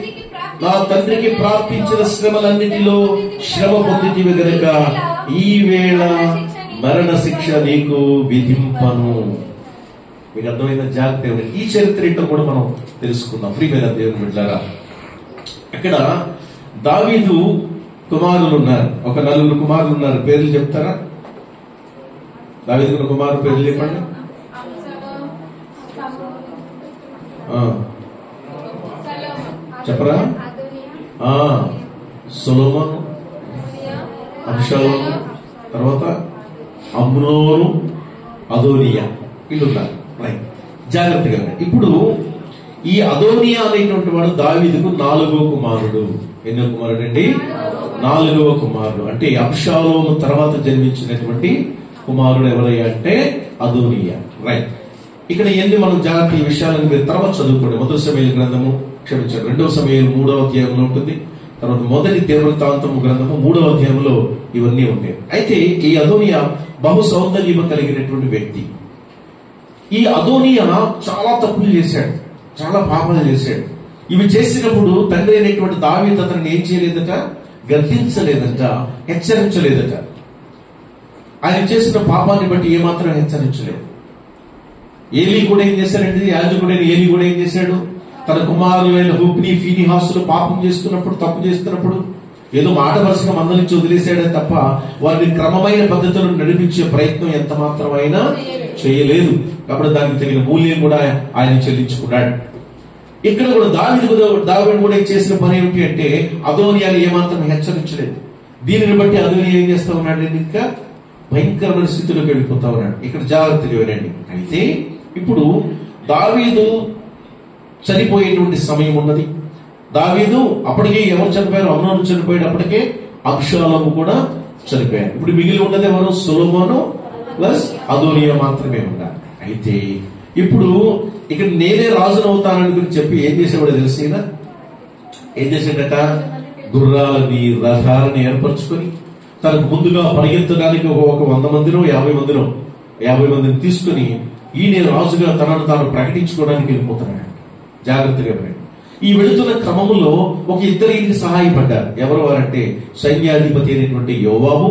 [SPEAKER 1] నా తండ్రికి ప్రాప్తించిన శ్రమలన్నిటిలో శ్రమ పొందితివి గనుక ఈ వేళ మరణ శిక్ష నీకు విధింపను. మీకు అర్థమైన జాగ్రత్త. ఈ చరిత్ర ఏంటో కూడా మనం తెలుసుకుందాం. ప్రియమైన దేవుని బిడ్డలారా, అక్కడ దావీదు కుమారులు ఉన్నారు. ఒక 4 కుమారులు ఉన్నారు. పేర్లు చెప్తారా? దావీదు కుమారుల పేర్లు చెప్పండి. చెప్పరా? సొలొమోను, అబ్షాలోము, తర్వాత అమ్నోను, అదోనియా, వీళ్ళున్నారు. రైట్, జాగ్రత్తగా. ఇప్పుడు ఈ అదోనియా అనేటువంటి వాడు దావీదుకు 4వ కుమారుడు. ఎన్నో కుమారుడు అండి? 4వ కుమారుడు. అంటే అబ్షాలోము తర్వాత జన్మించినటువంటి కుమారుడు ఎవరయ్యా అంటే అదోనియా. రైట్, ఇక్కడ ఎన్ని మనం జాగ్రత్త ఈ విషయాలను మీరు తర్వాత చదువుకోండి. మొదటి సమూయేలు గ్రంథము, క్షమించారు 2వ సమూయేలు 3వ అధ్యాయంలో ఉంటుంది. తర్వాత మొదటి దినవృత్తాంతము గ్రంథము 3వ అధ్యాయంలో ఇవన్నీ ఉంటాయి. అయితే ఈ అదోనియా బహు సౌందర్యం కలిగినటువంటి వ్యక్తి. ఈ అదోనియా చాలా తప్పులు చేశాడు, చాలా పాపాలు చేశాడు. ఇవి చేసినప్పుడు తండ్రి అయినటువంటి దావీదు అతన్ని ఏం చేయలేదట, గద్దించలేదట, హెచ్చరించలేదట. ఆయన చేసిన పాపాన్ని బట్టి ఏమాత్రం హెచ్చరించలేదు. ఏలీ కూడా ఏం చేశాడండి, యాజకుడైన ఏలీ కూడా ఏం చేశాడు, తన కుమారులైన హోఫ్నీ ఫీనిహాసులు పాపం చేస్తున్నప్పుడు, తప్పు చేస్తున్నప్పుడు ఏదో మాట వరుసగా మందలించి వదిలేశాడే తప్ప వారిని క్రమమైన పద్ధతులను నడిపించే ప్రయత్నం ఎంత మాత్రమైనా చేయలేదు. కాబట్టి దానికి తగిన మూల్యం కూడా ఆయన చెల్లించుకున్నాడు. ఇక్కడ కూడా దావీదు కూడా చేసిన పని ఏమిటి అంటే అదోనియాని ఏమాత్రం హెచ్చరించలేదు. దీనిని బట్టి అదోనియా ఏం చేస్తా ఉన్నాడు, ఇంకా భయంకరమైన స్థితిలోకి వెళ్ళిపోతా ఉన్నాడు. ఇక్కడ జాగ్రత్తగా వినండి. అయితే ఇప్పుడు దావీదు చనిపోయేటువంటి సమయం ఉన్నది. దావీదు అప్పటికే ఎవరు చనిపోయారు, అమ్నోను చనిపోయాడు, అప్పటికే అబ్షాలోము కూడా చనిపోయారు. ఇప్పుడు మిగిలి ఉన్నది ఎవరు, సొలొమోను ప్లస్ అదోనియా మాత్రమే ఉన్నారు. అయితే ఇప్పుడు ఇక్కడ నేనే రాజును అవుతానని గురించి చెప్పి ఏం చేసేవాడో తెలిసేనా, ఏం చేసేటట, గుర్రాలని రథాలని ఏర్పరచుకొని తనకు ముందుగా పరిగెత్తడానికి ఒక 100 మందినో 50 మందిని తీసుకుని ఈయన రాజుగా తనను తాను ప్రకటించుకోవడానికి వెళ్ళిపోతున్నాడు. జాగ్రత్తగా వినండి. ఈ వెళుతున్న క్రమంలో ఒక ఇద్దరు ఈయనకి సహాయపడ్డారు. ఎవరు వారంటే సైన్యాధిపతి అయినటువంటి యోవాబు,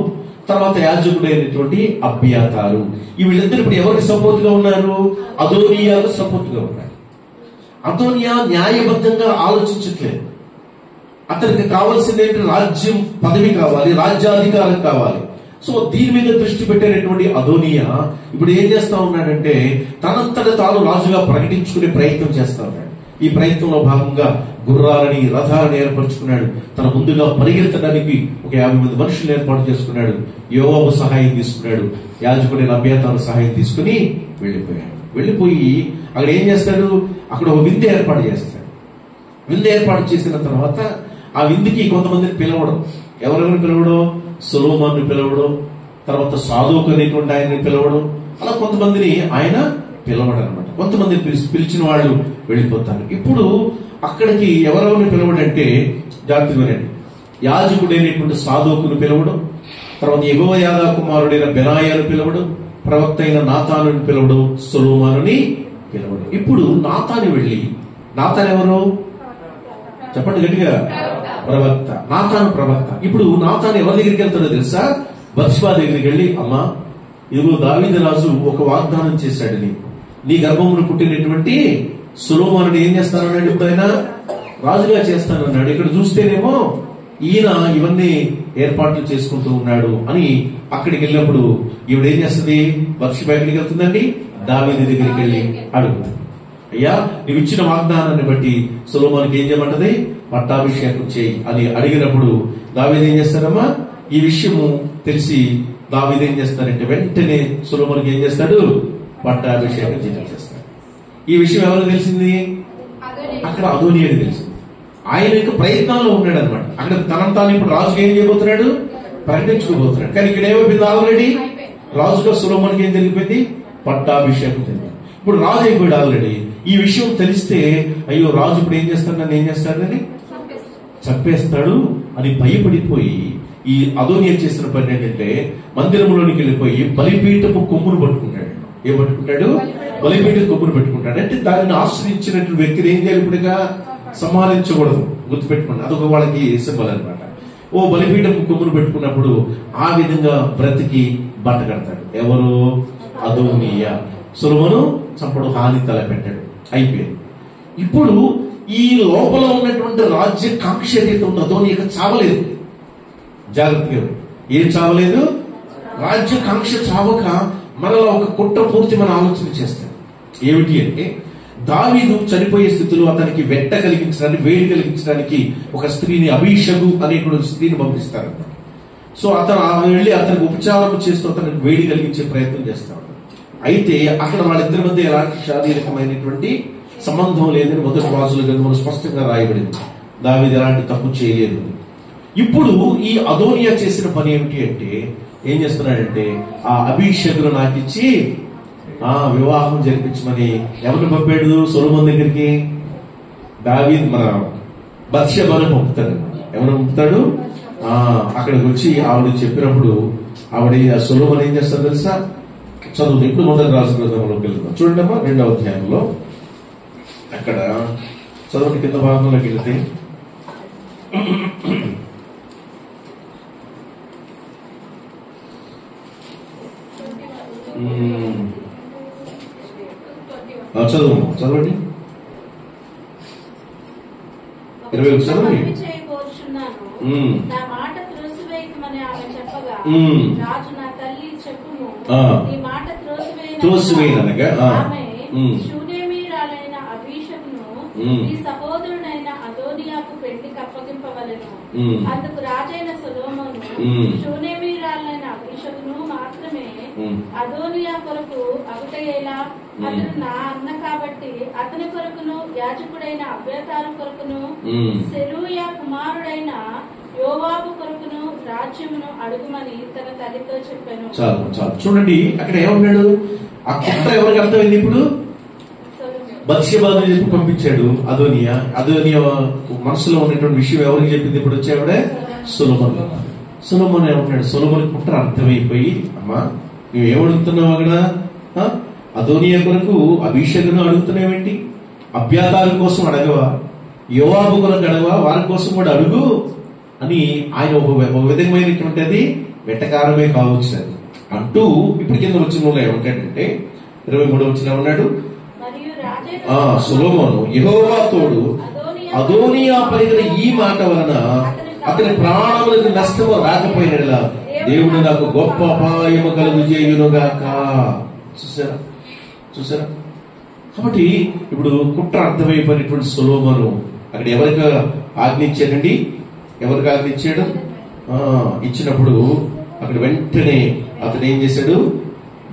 [SPEAKER 1] తర్వాత యాజకుడు అయినటువంటి అబ్యాతారు. ఈ వీళ్ళిద్దరు ఇప్పుడు ఎవరికి సపోర్ట్ గా ఉన్నారు, అదోనియాకు సపోర్ట్ గా ఉన్నారు. అదోనియా న్యాయబద్ధంగా ఆలోచించట్లేదు. అతనికి కావాల్సింది ఏంటి, రాజ్యం, పదవి కావాలి, రాజ్యాధికారం కావాలి. సో దీని మీద దృష్టి పెట్టేటటువంటి అదోనియా ఇప్పుడు ఏం చేస్తా ఉన్నాడంటే తనంతట తాను రాజుగా ప్రకటించుకునే ప్రయత్నం చేస్తా ఉన్నాడు. ఈ ప్రయత్నంలో భాగంగా గుర్రాలని రథాలను ఏర్పరచుకున్నాడు. తన ముందుగా పరిగెత్తడానికి ఒక 50 మంది మనుషులను ఏర్పాటు చేసుకున్నాడు. యోవాబు సహాయం తీసుకున్నాడు, యాజకుడైన అబ్యాతారు సహాయం తీసుకుని వెళ్ళిపోయాడు. వెళ్ళిపోయి అక్కడ ఏం చేస్తాడు, అక్కడ ఒక విందు ఏర్పాటు చేస్తాడు. విందు ఏర్పాటు చేసిన తర్వాత ఆ విందుకి కొంతమందిని పిలవడం. ఎవరెవరిని పిలవడం, సొలొమోనుని పిలవడం, తర్వాత సాదోకు అనేటువంటి ఆయన్ని పిలవడం, అలా కొంతమందిని ఆయన పిలవడం అనమాట. కొంతమంది పిలిచిన వాళ్ళు వెళ్ళిపోతారు. ఇప్పుడు అక్కడికి ఎవరెవరిని పిలవడంటే జాగ్రత్తగా వినండి. యాజకుడైనటువంటి సాదోకును పిలవడం, తర్వాత యెహోయాదా కుమారుడైన బెనాయాను పిలవడం, ప్రవక్త అయిన నాతానుని పిలవడం, సొలొమోనుని పిలవడం. ఇప్పుడు నాతాను వెళ్ళి, నాతాను ఎవరు చెప్పండి గట్టిగా, ప్రవక్త. నాతాను ప్రవక్త. ఇప్పుడు నాతాను ఎవరి దగ్గరికి వెళ్తాడో తెలుసా, బత్షెబా దగ్గరికి వెళ్ళి, అమ్మా ఇదిగో దావీదు రాజు ఒక వాగ్దానం చేశాడు, నీ గర్భమును పుట్టినటువంటి సొలొమోనుని ఏం చేస్తానన్నాడు, ఇప్పుడు ఆయన రాజుగా చేస్తానన్నాడు. ఇక్కడ చూస్తేనేమో ఈయన ఇవన్నీ ఏర్పాట్లు చేసుకుంటూ ఉన్నాడు అని అక్కడికి వెళ్ళినప్పుడు ఈవిడ ఏం చేస్తుంది, బత్షెబా ఎక్కడికి వెళ్తుందండి, దావీదు దగ్గరికి వెళ్ళి అడుగుతుంది, అయ్యా నువ్వు ఇచ్చిన వాగ్దానాన్ని బట్టి సొలొమోనుకి ఏం చేయమంటది, పట్టాభిషేకం చేయి అని అడిగినప్పుడు దావీదు ఏం చేస్తాడమ్మా, ఈ విషయము తెలిసి దావీదు ఏం చేస్తాడంటే వెంటనే సొలొమోనుకి ఏం చేస్తాడు, పట్టాభిషేకం చేస్తాడు. ఈ విషయం ఎవరికి తెలిసింది, అక్కడ అదోనియాకి తెలిసింది. ఆయన యొక్క ప్రయత్నాల్లో ఉన్నాడు అనమాట. అక్కడ తనంతా తాను ఇప్పుడు రాజుగా ఏం చేయబోతున్నాడు, ప్రకటించుకోబోతున్నాడు. కానీ ఇక్కడ ఏమైపోయింది, ఆల్రెడీ రాజుగా సొలొమోనుకి ఏం జరిగిపోయింది, పట్టాభిషేకం జరిగింది. ఇప్పుడు రాజు అయిపోయాడు ఆల్రెడీ. ఈ విషయం తెలిస్తే అయ్యో రాజు ఇప్పుడు ఏం చేస్తాడు, నన్ను ఏం చేస్తాడని చంపేస్తాడు అని భయపడిపోయి ఈ అదోనియా చేసిన పని ఏంటంటే మందిరంలోనికి వెళ్ళిపోయి బలిపీఠపు కొమ్మును పట్టుకుంటాడు. ఏం పట్టుకుంటాడు, బలిపీఠ కొమ్మును పెట్టుకుంటాడు. అంటే దానిని ఆశ్రయించినటువంటి వ్యక్తిని ఏం చేయాలి, ఇప్పుడుగా సంహరించకూడదు, గుర్తుపెట్టుకోండి. అదొక వాళ్ళకి సింబల్ అనమాట. ఓ బలిపీఠపు కొమ్మును పెట్టుకున్నప్పుడు ఆ విధంగా బ్రతికి బట్టగడతాడు. ఎవరు, అదోనియా. సొలొమోను చంపడు హాని తలపెట్టాడు, అయిపోయింది. ఇప్పుడు ఈ లోపల ఉన్నటువంటి రాజ్య కాంక్ష ఏదైతే ఉన్నదో నీకు చావలేదు. జాగ్రత్తగా ఏం చావలేదు, రాజ్య కాంక్ష చావక మనలో ఒక కుట్ర పూర్తి మన ఆలోచన చేస్తాడు. ఏమిటి అంటే దావీదు చనిపోయే స్థితిలో అతనికి వెంట కలిగించడానికి, వేడి కలిగించడానికి ఒక స్త్రీని, అభిషగు అనేటువంటి స్త్రీని పంపిస్తారు. సో అతను వెళ్ళి అతనికి ఉపచారం చేస్తూ అతనికి వేడి కలిగించే ప్రయత్నం చేస్తాడు. అయితే అక్కడ వాళ్ళిద్దరి మధ్య ఎలాంటి శారీరకమైనటువంటి సంబంధం లేదని మొదటి రాజుల గ్రంథంలో స్పష్టంగా రాయబడింది. దావీదు ఎలాంటి తప్పు చేయలేదు. ఇప్పుడు ఈ అదోనియా చేసిన పని ఏమిటి అంటే ఏం చేస్తున్నాడంటే ఆ అభిషేకులు నాకు ఇచ్చి వివాహం జరిపించమని ఎవరిని పంపాడు, సొలొమోను దగ్గరికి. దావీదు మన బత్షెబాను పంపుతాడు. ఎవరు పంపుతాడు, అక్కడికి వచ్చి ఆవిడ చెప్పినప్పుడు ఆవిడ సొలొమోను ఏం చేస్తాడు తెలుసా, చదువు. ఇప్పుడు మొదటి రాజు గ్రంథంలోకి వెళ్తాం. చూడండి అమ్మా, 2వ అధ్యాయంలో అక్కడ చదువుని కింద భాగంలోకి వెళ్తే చదవండి 21 చదవండి. త్రోసివేయనగా
[SPEAKER 3] శూనేమీరాలైన అబీషగును ఈ సహోదరుడైన అదోనియాకు పెళ్లికి అప్పగింపవలెను. అందుకు రాజైన సొలొమోను శూనేమీరాలైన అబీషగును మాత్రమే అదోనియా కొరకు అగుటయేలా, అతడు నా అన్న కాబట్టి అతని కొరకును యాజకుడైన అబ్యాతారు కొరకును సెరూయా కుమారుడైన యోవాబు కొరకును రాజ్యమును అడుగుమని తన తల్లితో చెప్పాను.
[SPEAKER 1] చాలు చాలు. చూడండి అక్కడ ఏమన్నాడు, ఆ కుట్ర ఎవరికి అర్థమైంది? ఇప్పుడు బత్షెబాను చెప్పి పంపించాడు అదోనియా. అదోనియా మనసులో ఉన్నటువంటి విషయం ఎవరికి చెప్పింది? ఇప్పుడు వచ్చావిడే సొలొమోన్. సొలొమోన్ ఏమన్నాడు? సొలొమోన్ కుట్ర అర్థమైపోయి, అమ్మా నువ్వేమడుగుతున్నావు అక్కడ? అదోనియా కొరకు అభిషేకును అడుగుతున్నావేంటి? అబ్యాతారు కోసం అడగవా? యోవాబు కొరకు అడగవా? వారి కోసం కూడా అడుగు అని ఆయన ఒక విధమైనటువంటి అది వెటకారమే కావచ్చు అది అంటూ ఇప్పుడు కింద వచ్చిన ఏమంటాడంటే 23వ వచనం ఉన్నాడు, సొలొమోను యెహోవా తోడు అదోనియా పలికిన ఈ మాట వలన అతని ప్రాణములకు నష్టము రాకపోయినలా దేవుడు నాకు గొప్ప అపాయము కలుగు చేయునుగాక. చూసారా చూసారా? కాబట్టి ఇప్పుడు కుట్ర అర్థమైపోయినటువంటి సొలొమోను అక్కడ ఎవరికి ఆజ్ఞించాడండి? ఎవరికి ఆజ్ఞించాడు? ఇచ్చినప్పుడు అక్కడ వెంటనే అతను ఏం చేశాడు?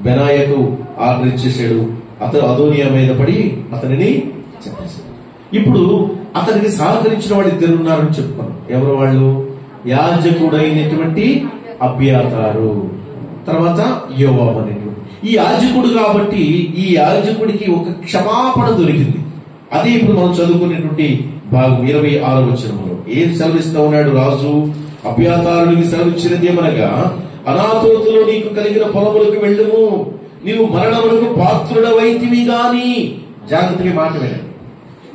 [SPEAKER 1] బెనాయాకు ఆర్డర్ ఇచ్చేసాడు. అతను అదోనియా మీద పడి అతనిని చెప్పేశాడు. ఇప్పుడు అతనికి సహకరించిన వాళ్ళు 2 ఉన్నారని చెప్పుకున్నాం. ఎవరు వాళ్ళు? యాజకుడైనటువంటి అబ్యాతారు, తర్వాత యోవాబు అనేటువంటి ఈ యాజకుడు. కాబట్టి ఈ యాజకుడికి ఒక క్షమాపణ దొరికింది. అది ఇప్పుడు మనం చదువుకునేటువంటి భాగం 26వ వచనంలో ఏం సెలవిస్తా ఉన్నాడు రాజు? అబ్యాతారుడికి సెలవిచ్చినది ఏమనగా, అనాతోతులో నీకు కలిగిన పొలములకు వెళ్ళుము, నీవు మరణములకు పాత్రుడవైతివి గాని. జాగ్రత్తగా మాట వినండి.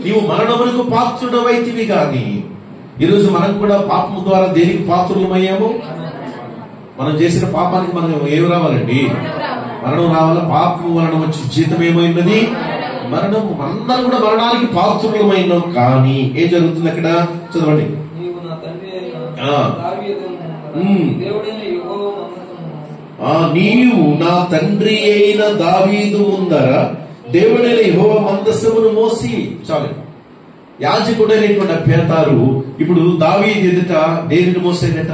[SPEAKER 1] నీవు మరణములకు పాత్రుడవైతివి గాని. ఈరోజు మనం కూడా పాపము ద్వారా దేనికి పాత్రులమయ్యాము? మనం చేసిన పాపానికి మనం ఏమి రావాలండి? మరణం రావాలా? పాపము వలన వచ్చి జీతం ఏమైనది? మరణం. అందరూ కూడా మరణానికి పాత్రులమైనాం. కానీ ఏం జరుగుతుంది అక్కడ? చదవండి. నీవు నా తండ్రి అయిన దావీదు ముందర దేవుడైన యెహోవా మందసమును మోసి. చాలు. యాజకుడైనటువంటి అబ్యాతారు ఇప్పుడు దావీదు ఎదుట దేనిని మోసాడట?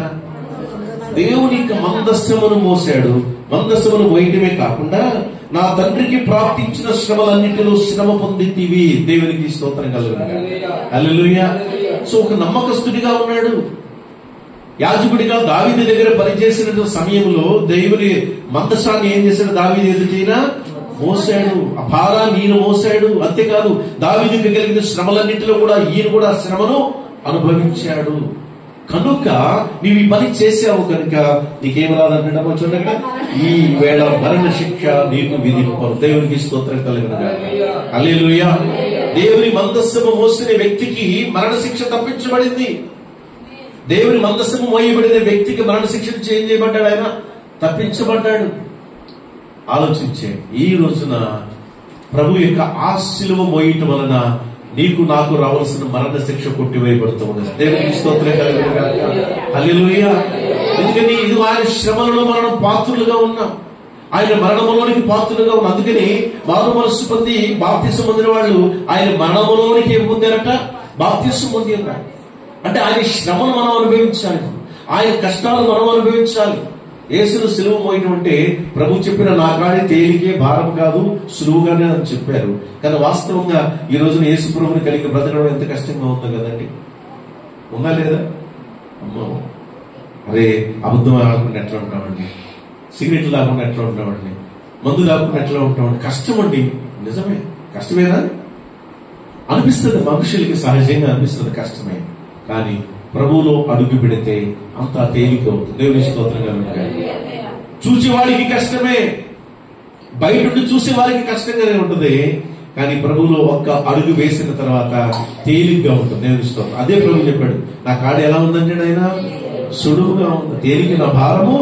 [SPEAKER 1] దేవుని మందస్సమును మోసాడు. మందస్సమును మోయటమే కాకుండా నా తండ్రికి ప్రాప్తించిన శ్రమలన్నిటిలో శ్రమ పొందితివి. దేవునికి స్తోత్రం కలుగునుగాక. హల్లెలూయా. సో ఒక నమ్మకస్తుడిగా ఉన్నాడు. యాజకుడిగా దావీదు దగ్గర పనిచేసిన సమయంలో దేవుని మందసాన్ని ఏం చేశాడు? దావీదు ఎదుటైనా మోసాడు. ఆ భారాన్ని ఈయన మోసాడు. అంతేకాదు దావీదుకి కలిగిన శ్రమలన్నింటిలో కూడా ఈయన కూడా శ్రమను అనుభవించాడు. కనుక నీవు ఈ పని చేసావు కనుక నీకేం రాదంటున్నామో చూడగా, ఈ వేళ మరణ శిక్ష నీకు విధింపను. దేవునికి స్తోత్రం కలుగునుగాక. హల్లెలూయా. దేవుని మందస్సము మోసిన వ్యక్తికి మరణ శిక్ష తప్పించబడింది. దేవుని మందస్సము మోయబడిన వ్యక్తికి మరణ శిక్షను చేంజ్ చేయబడ్డాడు. ఆయన తప్పించబడ్డాడు. ఆలోచించే ఈ రోజున ప్రభు యొక్క ఆ శిలువ మోయటం వలన నీకు నాకు రావాల్సిన మరణ శిక్ష కొట్టివేయబడుతూ ఉన్నది. దేవునికి స్తోత్రం కలుగునుగాక. హల్లెలూయా. ఎందుకని ఇది ఆయన శ్రమలలో మనం పాత్రులుగా ఉన్నాం. ఆయన మరణములోనికి పాత్రులుగా ఉన్నాం. అందుకని మారు మనస్సు పొంది బాప్తిసం పొందిన వాళ్ళు ఆయన మరణములోనికి ఏం పొందారట? బాప్తిసం పొంది ఉన్నారు. అంటే ఆయన శ్రమను మనం అనుభవించాలి. ఆయన కష్టాలు మనం అనుభవించాలి. యేసును సిలువ మోయటం అంటే ప్రభు చెప్పిన నా కాడే తేలికే భారం కాదు సులువుగానే అని చెప్పారు. కానీ వాస్తవంగా ఈ రోజున యేసు ప్రభుని కలిగి బ్రతకడం ఎంత కష్టంగా ఉందో కదండి. ఉందా లేదా? అమ్మో, అరే అబద్ధం రాకుండా ఎట్లా ఉంటామండి, సిగరెట్లు లేకుండా ఎట్లా ఉంటామండి, మందు లేకుండా ఎట్లా ఉంటామండి. కష్టం అండి. నిజమే, కష్టమేనా అనిపిస్తుంది. మనుషులకి సహజంగా అనిపిస్తుంది కష్టమే. కానీ ప్రభువులో అడుగు పెడితే అంతా తేలిక అవుతుంది. దేవుని స్తోత్రం కలుగునుగాక. చూచేవాడికి కష్టమే, బయట నుండి చూసే వారికి కష్టంగానే ఉంటుంది, కానీ ప్రభువులో ఒక్క అడుగు వేసిన తర్వాత తేలిగ్గా ఉంటుంది. నేను ఇష్టం అదే ప్రభు చెప్పాడు, నా కాడు ఎలా ఉందంటే ఆయన సుడువుగా ఉంది, తేలిక నా భారము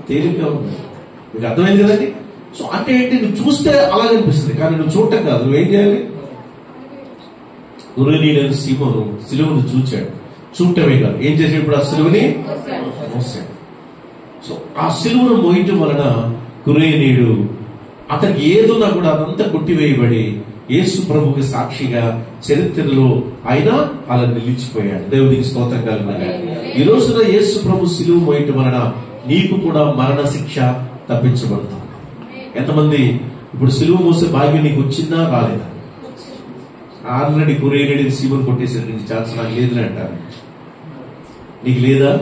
[SPEAKER 1] తేలిగ్గా ఉంది. మీకు అర్థమైంది కదండి. సో అంటే ఏంటి, నువ్వు చూస్తే అలాగే అనిపిస్తుంది, కానీ నువ్వు చూడటం కాదు. నువ్వేం చేయాలి? కురేనీయుడైన సీమోను సిలువను చూచాడు, చూడటమే కాదు ఏం చేసాడు, ఇప్పుడు ఆ సిలువని మోసాడు. సో ఆ సిలువను మోయటం వలన కురేనీయుడు అతనికి ఏదున్నా కూడా అదంతా కొట్టివేయబడి యేసు ప్రభువుకి సాక్షిగా చరిత్రలో ఆయన అలా నిలిచిపోయాడు. దేవునికి స్తోత్రం కలుగునగాక. ఈ రోజున యేసు ప్రభు సిలువ మోయటం వలన నీకు కూడా మరణ శిక్ష తప్పించబడుతుంది. ఎంతమంది ఇప్పుడు సిలువ మోసే భాగ్యం నీకు వచ్చిందా రాలేదా? ఆల్రెడీ కురేనీయుడిని సీమోను కొట్టేసాడు, నీకు ఛాన్స్ నాకు లేదని అంటారు. నీకు లేదా?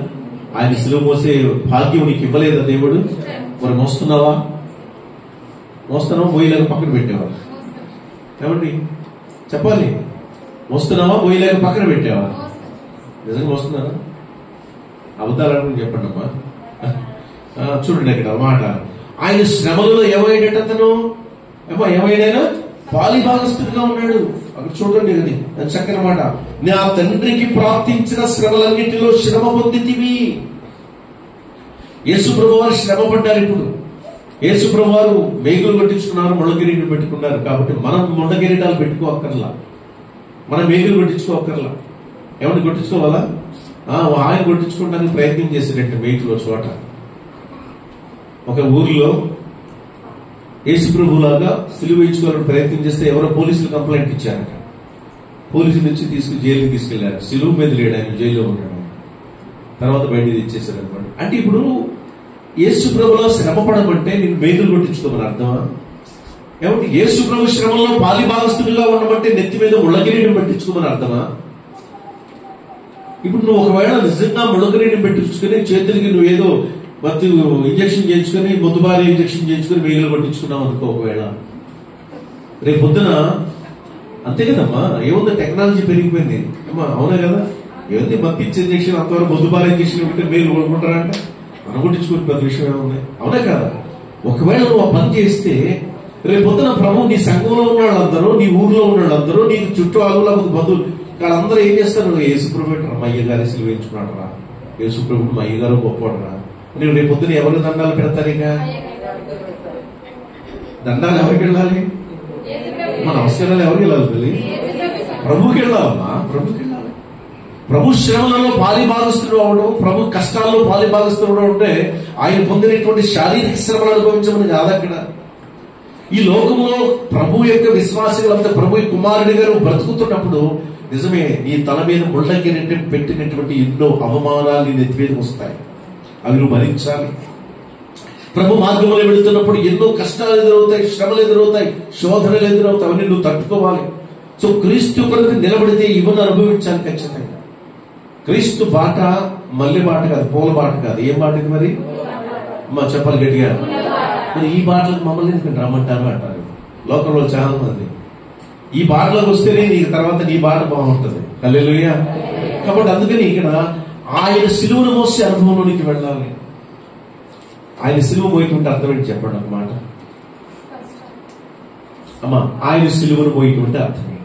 [SPEAKER 1] ఆయన సిలువ మోసే భాగ్యం నీకు ఇవ్వలేదా దేవుడు? మరి మోస్తున్నావా? మోస్తున్నావా? మోయలేక పక్కన పెట్టేవా? ఏమండి చెప్పాలి, మోస్తున్నావా? మోయలేక పక్కన పెట్టావా? నిజంగా మోస్తున్నారా? అబద్ధాలను చెప్పండి అమ్మా. చూడండి అక్కడ మాట, ఆయన శ్రమలలో ఏమైనా అతను ఏమైనా పాలిభాగస్తుడిగా ఉన్నాడు. అక్కడ చూడండి అది చక్కని మాట, నా తండ్రికి ప్రార్థించిన శ్రమలన్నిటిలో శ్రమ పొందితివి. యేసు ప్రభు వారు శ్రమ పడ్డారు. ఇప్పుడు యేసు ప్రభు వారు మేకులు కొట్టించుకున్నారు, ముళ్ళకిరీటం పెట్టుకున్నారు. కాబట్టి మనం ముళ్ళకిరీటాలు పెట్టుకోక్కర్లా, మనం మేకులు కొట్టించుకోక్కర్లా. ఏమన్నా కొట్టించుకోవాలా? ఆయన కొట్టించుకోవడానికి ప్రయత్నం చేశారంటే మేకులో చోట ఒక ఊర్లో యేసు ప్రభులాగా సిలువ వేయించుకోవాలని ప్రయత్నం చేస్తే ఎవరో పోలీసులు కంప్లైంట్ ఇచ్చారట. పోలీసులు నుంచి జైలుకి తీసుకెళ్లారు. సిలువ మీద లేడు, ఆయన జైల్లో ఉన్నాడు. తర్వాత బయటకు ఇచ్చేసారు అనమాట. అంటే ఇప్పుడు యేసు ప్రభులో శ్రమ పడమంటే నేను మేకులు కొట్టించుకోమని అర్థమా? ఏమంటే యేసు ప్రభు శ్రమంలో పాలిభాగస్తుడిగా ఉండమంటే నెత్తి మీద ముళ్ళకిరీటం పెట్టించుకోమని అర్థమా? ఇప్పుడు నువ్వు ఒకవేళ నిజంగా ముళ్ళకిరీటం పెట్టించుకుని చేతులకి నువ్వు ఏదో మత్తు ఇంజక్షన్ చేయించుకొని మొద్దుబారి ఇంజక్షన్ చేయించుకొని మేకులు కొట్టించుకున్నావు అనుకో, ఒకవేళ రేపు పొద్దున అంతే కదమ్మా. ఏముంది, టెక్నాలజీ పెరిగిపోయింది అమ్మా, అవునా కదా? ఏముంది, మత్తు ఇచ్చే ఇంజక్షన్ అంతవరకు మొద్దుబారి ఇంజక్షన్ ఉంటే మేలు కొనుక్కుంటారంట, మనం కొట్టించుకుని పెద్ద విషయం ఏముంది, అవునా కదా? ఒకవేళ నువ్వు ఆ పని చేస్తే రేపు పొద్దున ప్రభు నీ సంఘంలో ఉన్న వాళ్ళందరూ, నీ ఊర్లో ఉన్న వాళ్ళందరూ, నీకు చుట్టూ ఆగులా బంధువులు వాళ్ళందరూ ఏం చేస్తారు? యేసు ప్రభు మా అయ్యగారి సిలువ వేయించుకున్నాడు రా, యేసు ప్రభు మా అయ్యగారు గొప్పవాడు రా. నువ్వు రేపు పొద్దున ఎవరు దండాలు పెడతారు? ఇక దండాలు ఎవరికి వెళ్ళాలి? మన అవసరాలు ఎవరికి వెళ్ళాలి? తల్లి ప్రభుకి వెళ్ళాలమ్మా, ప్రభుకి వెళ్ళాలి. ప్రభు శ్రమలలో పాలిభాగస్తుడు అవడం, ప్రభు కష్టాల్లో పాలిభాగస్తుడు ఉంటే ఆయన పొందినటువంటి శారీరక శ్రమలు అనుభవించమని కాదు అక్కడ. ఈ లోకంలో ప్రభు యొక్క విశ్వాసులంతా ప్రభు కుమారుడి గారు బ్రతుకుతున్నప్పుడు నిజమే నీ తల మీద ముళ్ళకి పెట్టినటువంటి ఎన్నో అవమానాలు నీ నెత్తి మీదకి వస్తాయి, అవి నువ్వు భరించాలి. ప్రభు మార్గంలో వెళుతున్నప్పుడు ఎన్నో కష్టాలు ఎదురవుతాయి, శ్రమలు ఎదురవుతాయి, శోధనలు ఎదురవుతాయి, అవన్నీ నువ్వు తట్టుకోవాలి. సో క్రీస్తు కొరకు నిలబడితే ఇవన్నీ అనుభవించాలి ఖచ్చితంగా. క్రీస్తు బాట మల్లె బాట కాదు, పూల బాట కాదు. ఏం బాట ఇది మరి? అమ్మా చెప్పాలి గట్టిగా. మరి ఈ బాటలకు మమ్మల్ని ఎందుకంటే రమ్మంటారు అంటారు లోకంలో చాలా మంది. ఈ బాటలోకి వస్తేనే నీకు తర్వాత నీ బాట బాగుంటుంది. హల్లెలూయా. కాబట్టి అందుకని ఇక్కడ ఆయన సిలువను మోసే అనుభవంలోనికి వెళ్ళాలి. ఆయన సిలువ మోయటువంటి అర్థం ఏంటి చెప్పండి ఒక మాట అమ్మా. ఆయన సిలువను మోయటువంటి అర్థం ఏంటి?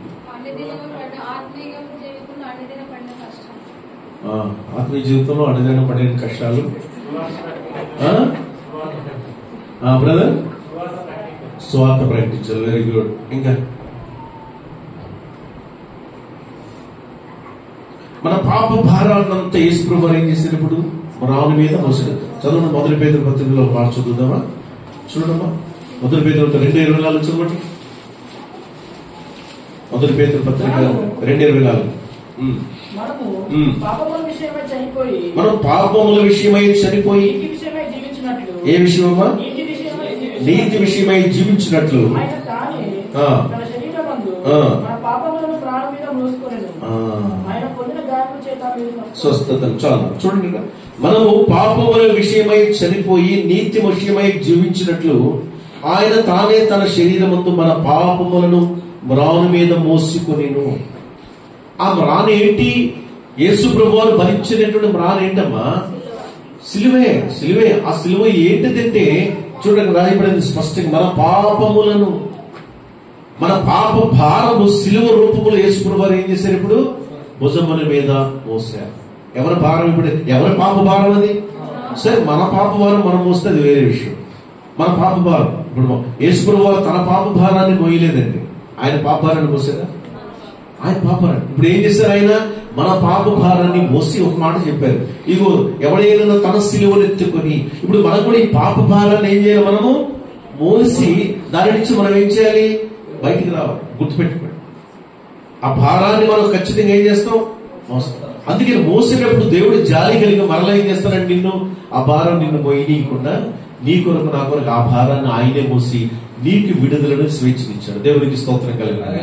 [SPEAKER 1] ఆత్మీయ జీవితంలో అడుగున పడే కష్టాలు. బ్రదర్ స్వార్థ ప్రకటించాలి. Very good. ఇంకా మన పాప భారాన్నంతా యేసు ప్రభువు ఏం చేసినప్పుడు రావుని మీద మోసాడు. చదువు మొదటి పేతురు పత్రికలో మాట చదువుదామా? చూడమ్మా, మొదటి పేతురు 2:24 చదవండి. మొదటి పేతురు పత్రిక 2:24. మనం పాపముల విషయమై చనిపోయి ఏ విషయమా? నీతి విషయమై జీవించినట్లు స్వస్థతను. చాలా చూడండి, మనము పాపముల విషయమై చనిపోయి నీతి విషయమై జీవించినట్లు ఆయన తానే తన శరీరమందు మన పాపములను మ్రాను మీద మోసుకొనెను. ఆ మ్రాను ఏంటి? యేసు ప్రభువారు భరించినటువంటి మ్రాను ఏంటమ్మా? సిలువే. సిలువే. ఆ సిలువ ఏంటిదంటే చూడండి, రాయబడింది స్పష్టంగా, మన పాపములను, మన పాప భారము సిలువ రూపములు యేసుప్రభువు వారు ఏం చేశారు? ఇప్పుడు భుజముల మీద మోసారు. ఎవరి భారం? ఇప్పుడు ఎవరి పాప భారం అది? సరే, మన పాప భారం మనం మోస్తే అది వేరే విషయం. మన పాప భారం ఇప్పుడు యేసుప్రభువు వారు తన పాప భారాన్ని మోయలేదండి. ఆయన పాప భారాన్ని మోసారా? ఆయన పాప భారాన్ని ఇప్పుడు ఏం చేశారు? ఆయన మన పాప భారాన్ని మోసి ఒక మాట చెప్పారు, ఇగో ఎవడైనా తన సిలువను ఎత్తుకొని. ఇప్పుడు మనం కూడా ఈ పాప భారాన్ని ఏం చేయాలి? మనము మోసి దాని నుంచి మనం ఏం చేయాలి? బయటికి రావాలి. గుర్తుపెట్టుకోండి, ఆ భారాన్ని మనం ఖచ్చితంగా ఏం చేస్తాం? మోస్తాం. అందుకని మోసేటప్పుడు దేవుడు జాలి కలిగి మరలా ఏం చేస్తానంటే నిన్ను ఆ భారం నిన్ను మోయనీయకుండా నీ కొరకు నా కొరకు ఆ భారాన్ని ఆయనే మోసి నీకు విడుదలను స్వేచ్ఛనిచ్చాడు. దేవునికి స్తోత్రం కలుగుతాయి.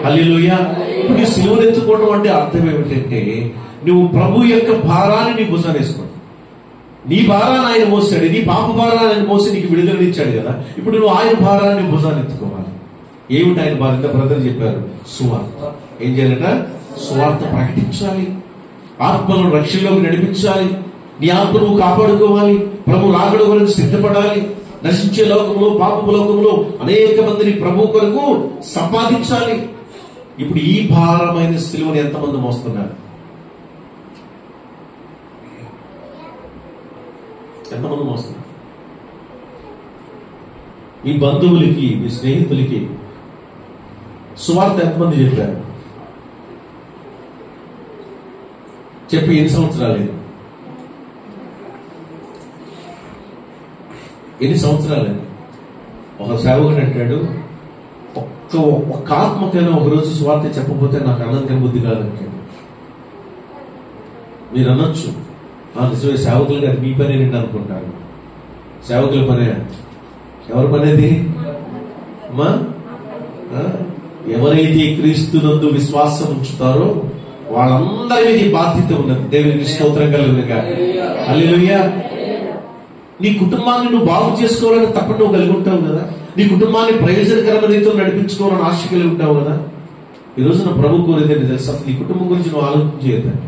[SPEAKER 1] హల్లెలూయా. ఇప్పుడు నీ సిలువను ఎత్తుకోవడం అంటే అర్థం ఏమిటంటే నువ్వు ప్రభు యొక్క భారాన్ని నీ భుజాన్ని వేసుకోవడం. నీ భారాన్ని ఆయన మోసాడు, నీ పాప భారాన్ని ఆయన మోసి నీకు విడుదలనిచ్చాడు కదా. ఇప్పుడు నువ్వు ఆయన భారాన్ని భుజాన్ని ఎత్తుకోవాలి. ఏమిటి ఆయన భార్య? బ్రదర్ చెప్పారు, సువార్త. ఏం చేయాలట? సువార్త ప్రకటించాలి, ఆత్మలను రక్షణలోకి నడిపించాలి, నీ ఆత్మ నువ్వు కాపాడుకోవాలి, ప్రభు రాకడ గురించి సిద్ధపడాలి, నశించే లోకంలో పాపపు లోకంలో అనేక మందిని ప్రభు కొరకు సంపాదించాలి. ఇప్పుడు ఈ భారమైన సిలువను ఎంతమంది మోస్తున్నారు? ఎంతమంది మోస్తున్నారు? మీ బంధువులకి, మీ స్నేహితులకి సువార్త ఎంతమంది చెప్పారు? చెప్పి ఎన్ని సంవత్సరాలు? ఎన్ని సంవత్సరాలు? ఒక సేవకుడు అంటాడు, ఒక్క ఆత్మకైనా ఒకరోజు సువార్త చెప్పకపోతే నాకు అన్నం బుద్ధి కాదంటాడు. మీరు అనొచ్చు, నిజమే సేవకులు గారు మీ పని ఏంటి అనుకుంటారు. సేవకుల పనే. ఎవరి పనేది? ఎవరైతే క్రీస్తునందు విశ్వాసం ఉంచుతారో వాళ్ళందరికీ బాధ్యత ఉన్నది. దేవునికి స్తోత్రం కలుగునుగా. హల్లెలూయా. నీ కుటుంబాన్ని నువ్వు బాగు చేసుకోవాలని తప్ప నువ్వు కలిగి ఉంటావు కదా. నీ కుటుంబాన్ని ప్రయోజనకరమైన రీతిలో నడిపించుకోవాలని ఆశ కలిగి ఉంటావు కదా. ఈ రోజున ప్రభు కోరేదండి తెలుసా, నీ కుటుంబం గురించి నువ్వు ఆలోచన చేయొద్దండి.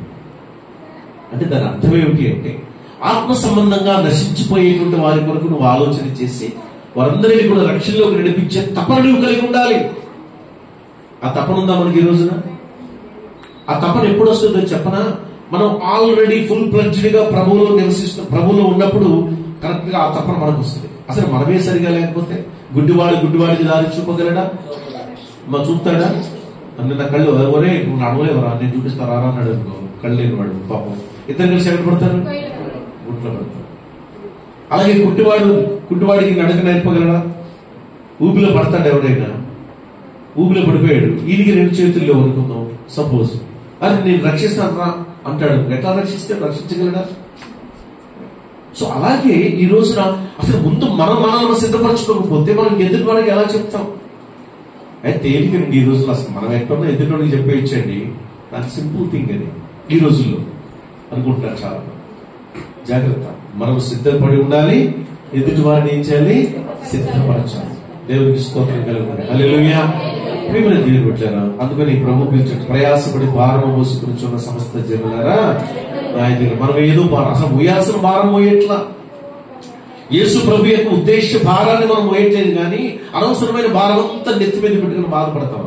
[SPEAKER 1] అంటే దాని అర్థం ఏమిటి అంటే ఆత్మ సంబంధంగా నశించిపోయేటువంటి వారి కొరకు నువ్వు ఆలోచన చేసి వారందరినీ కూడా రక్షణలోకి నడిపించే తపన నువ్వు కలిగి ఉండాలి. ఆ తపన ఉందా మనకి ఈ రోజున? ఆ తపన ఎప్పుడు వస్తుందో చెప్పనా? మనం ఆల్రెడీ ఫుల్ ప్లెడ్జ్డ్ గా ప్రభువులో ఉన్నప్పుడు కరెక్ట్ గా ఆ తపన మనకు వస్తుంది. అసలు మనమే సరిగా లేకపోతే గుడ్డివాడికి దారి చూపగలడా? మా చూపుతాడా? నా కళ్ళు ఎవరే నువ్వు నడవలేవరా, నేను చూపిస్తారా అన్నాడు అనుకో, కళ్ళు లేని వాడు పాపం ఇద్దరు కలిసి ఎక్కడ పడతారు? గుట్లో పడతారు. అలాగే గుడ్డివాడికి నడక నేర్పగలడా? ఊపిలో పడతాడు ఎవరైనా? ఊపిలో పడిపోయాడు, ఈయనకి 2 చేతుల్లో అనుకుందాం సపోజ్, అది నేను రక్షిస్తాను రా అంటాడు. ఎట్లా రక్షించగలడా? సో అలాగే ఈ రోజున అసలు ముందు మనల్ని సిద్ధపరచుకోకపోతే మనం ఎదుటి వాడికి ఎలా చెప్తాం? అయితే తేలికండి ఈ రోజులో. అసలు మనం ఎక్కడన్నా ఎదుటి వాడికి చెప్పేయచ్చండి, నాకు సింపుల్ థింగ్ అది ఈ రోజుల్లో అనుకుంటున్నారు చాలా. జాగ్రత్త, మనం సిద్ధపడి ఉండాలి, ఎదుటి వారిని ఏం చేయాలి? సిద్ధపరచాలి. దేవునికి స్తోత్రం కలుగుతుంది. హల్లెలూయా. ప్రియమైన దేవుని బిడ్డలారా, అందుకని ప్రభు పిలిచాడు, ప్రయాసపడి భారము మోసుకునిచున్న సమస్త జనులారా ఆయన దగ్గర. మనం ఏదో అసలు మోయాల్సిన భారం మోయట్లా. యేసు ప్రభు యొక్క ఉద్దేశ భారాన్ని మనం మోయట్లేదు, కానీ అనవసరమైన భారం అంతా నెత్తి మీద పెట్టుకుని బాధపడతాం.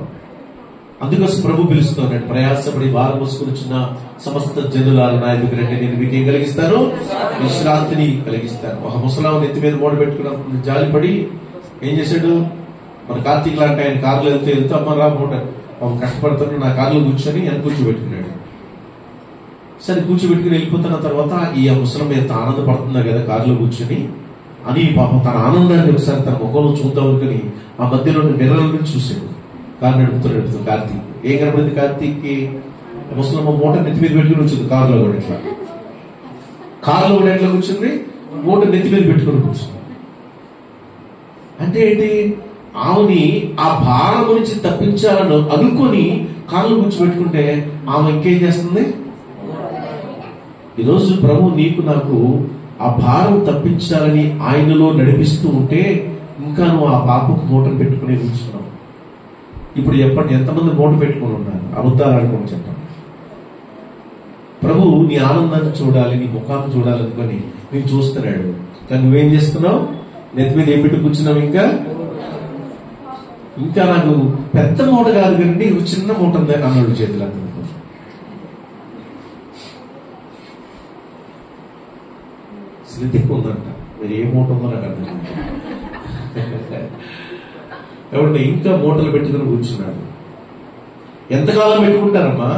[SPEAKER 1] అందుకోసం ప్రభు పిలుస్తున్నాడు, ప్రయాసపడి భారం మోసుకునిచున్న సమస్త జనులారా నా దగ్గరంటే నేను మీకు ఏం కలిగిస్తాను? విశ్రాంతిని కలిగిస్తాను. ఒక ముసలాం నెత్తి మీద మోడ పెట్టుకున్నప్పుడు జాలిపడి ఏం చేశాడు? మన కార్తీక్ లాంటి ఆయన కారులో వెళ్తే అమ్మరా మూట కష్టపడతాను, నా కారులో కూర్చొని ఆయన కూర్చోబెట్టుకున్నాడు. సరే కూర్చోబెట్టుకుని వెళ్ళిపోతున్న తర్వాత ఈ ముసలం ఎంత ఆనందపడుతున్నా కదా కారులో కూర్చొని అని పాపం తన ఆనందాన్ని ఒకసారి తన ముఖంలో చూద్దాం అనుకుని ఆ మధ్యలో మిర్రర్ నుంచి చూశాడు. కారు నడుపుతూ కార్తీక్. ఏం కనపడింది కార్తీక్కి? ముసలమ్మ మూట నెత్తి మీద పెట్టుకుని వచ్చింది కారులో కూడా. ఎట్లా కారులో కూడా ఎట్లా కూర్చుంది? మూట నెత్తి మీద పెట్టుకుని కూర్చుంది. అంటే ఏంటి? ఆమెని ఆ భారం గురించి తప్పించాలని అనుకొని కాళ్ళు కూర్చోబెట్టుకుంటే ఆమె ఇంకేం చేస్తుంది? ఈరోజు ప్రభు నీకు నాకు ఆ భారం తప్పించాలని ఆయనలో నడిపిస్తూ ఉంటే ఇంకా నువ్వు ఆ పాపకు మూటను పెట్టుకుని కూర్చున్నావు. ఇప్పుడు చెప్పండి, ఎంతమంది మూట పెట్టుకుని ఉన్నారు? అబద్ధాలు అనుకోని చెప్పండి. ప్రభు నీ ఆనందాన్ని చూడాలి, నీ ముఖాన్ని చూడాలనుకొని నేను చూస్తున్నాడు, కానీ నువ్వేం చేస్తున్నావు? నెత్తి మీద ఏం పెట్టి కూర్చున్నాం? ఇంకా నాకు పెద్ద మూట కాదు కదండి, చిన్న మూట ఉంది అన్నాడు చేతులు. శ్రద్ధ ఎక్కువ ఉందంట. మీరు ఏ మూట ఉందో నాకు అర్థం ఎవరంటే ఇంకా మూటలు పెట్టుకుని కూర్చున్నాడు. ఎంతకాలం పెట్టుకుంటారమ్మా?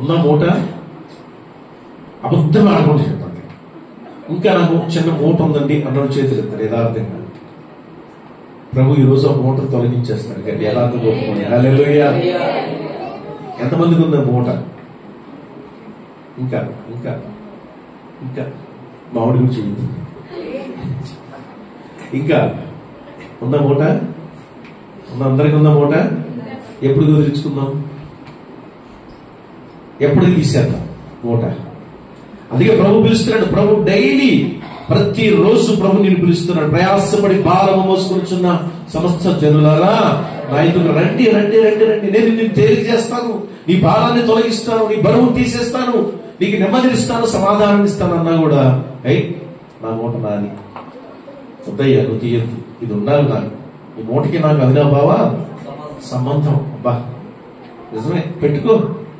[SPEAKER 1] ఉన్న మూట అబద్ధం ఆడకుండా చెప్పండి. ఇంకా నాకు చిన్న మూట ఉందండి అన్నాడు చేతులు ఎత్తారు యథార్థంగా. ప్రభు ఈ రోజు ఆ మూట తొలగించేస్తాడు కానీ యథార్థం ఒప్పుకొని. హల్లెలూయా. ఎంతమందికి ఉందా మూట? ఇంకా ఇంకా ఇంకా మామిడి గురించి చెయ్యింది. ఇంకా ఉందా మూట? ఉన్న అందరికి ఉందా మూట? ఎప్పుడు కుదిరించుకుందాం? ఎప్పుడు తీసేద్దాం మూట? అందుకే ప్రభు పిలుస్తున్నాడు. ప్రభు డైలీ ప్రతిరోజు ప్రభు నేను పిలుస్తున్నాడు. ప్రయాసపడి భారము మోసుకొచ్చున్న సమస్త జనులారా నా ఎదురు రండి రండి రండి రండి, నేను నిన్ను తేలిక చేస్తాను, నీ భారాన్ని తొలగిస్తాను, నీ బరువు తీసేస్తాను, నీకు నెమ్మదినిస్తాను, సమాధానం ఇస్తాను అన్నా కూడా నా మూట నాది, వద్దయ్యా నువ్వు తీయద్దు, ఇది ఉండాలి నాకు, ఈ మూటకి నాకు అవినాభావ సంబంధం. అబ్బా నిజమే, పెట్టుకో,